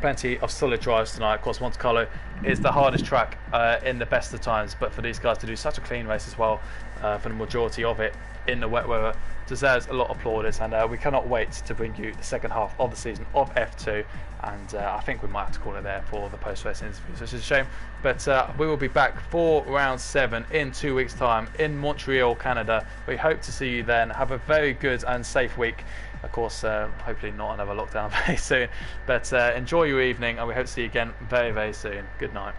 Plenty of solid drives tonight. Of course, Monte Carlo is the hardest track in the best of times, but for these guys to do such a clean race as well, for the majority of it in the wet weather, deserves a lot of plaudits. And we cannot wait to bring you the second half of the season of F2, and I think we might have to call it there for the post-race interviews, which is a shame, but we will be back for round 7 in 2 weeks' time in Montreal, Canada. We hope to see you then. Have a very good and safe week. Of course, hopefully not another lockdown very soon, but enjoy your evening, and we hope to see you again very soon. Good night.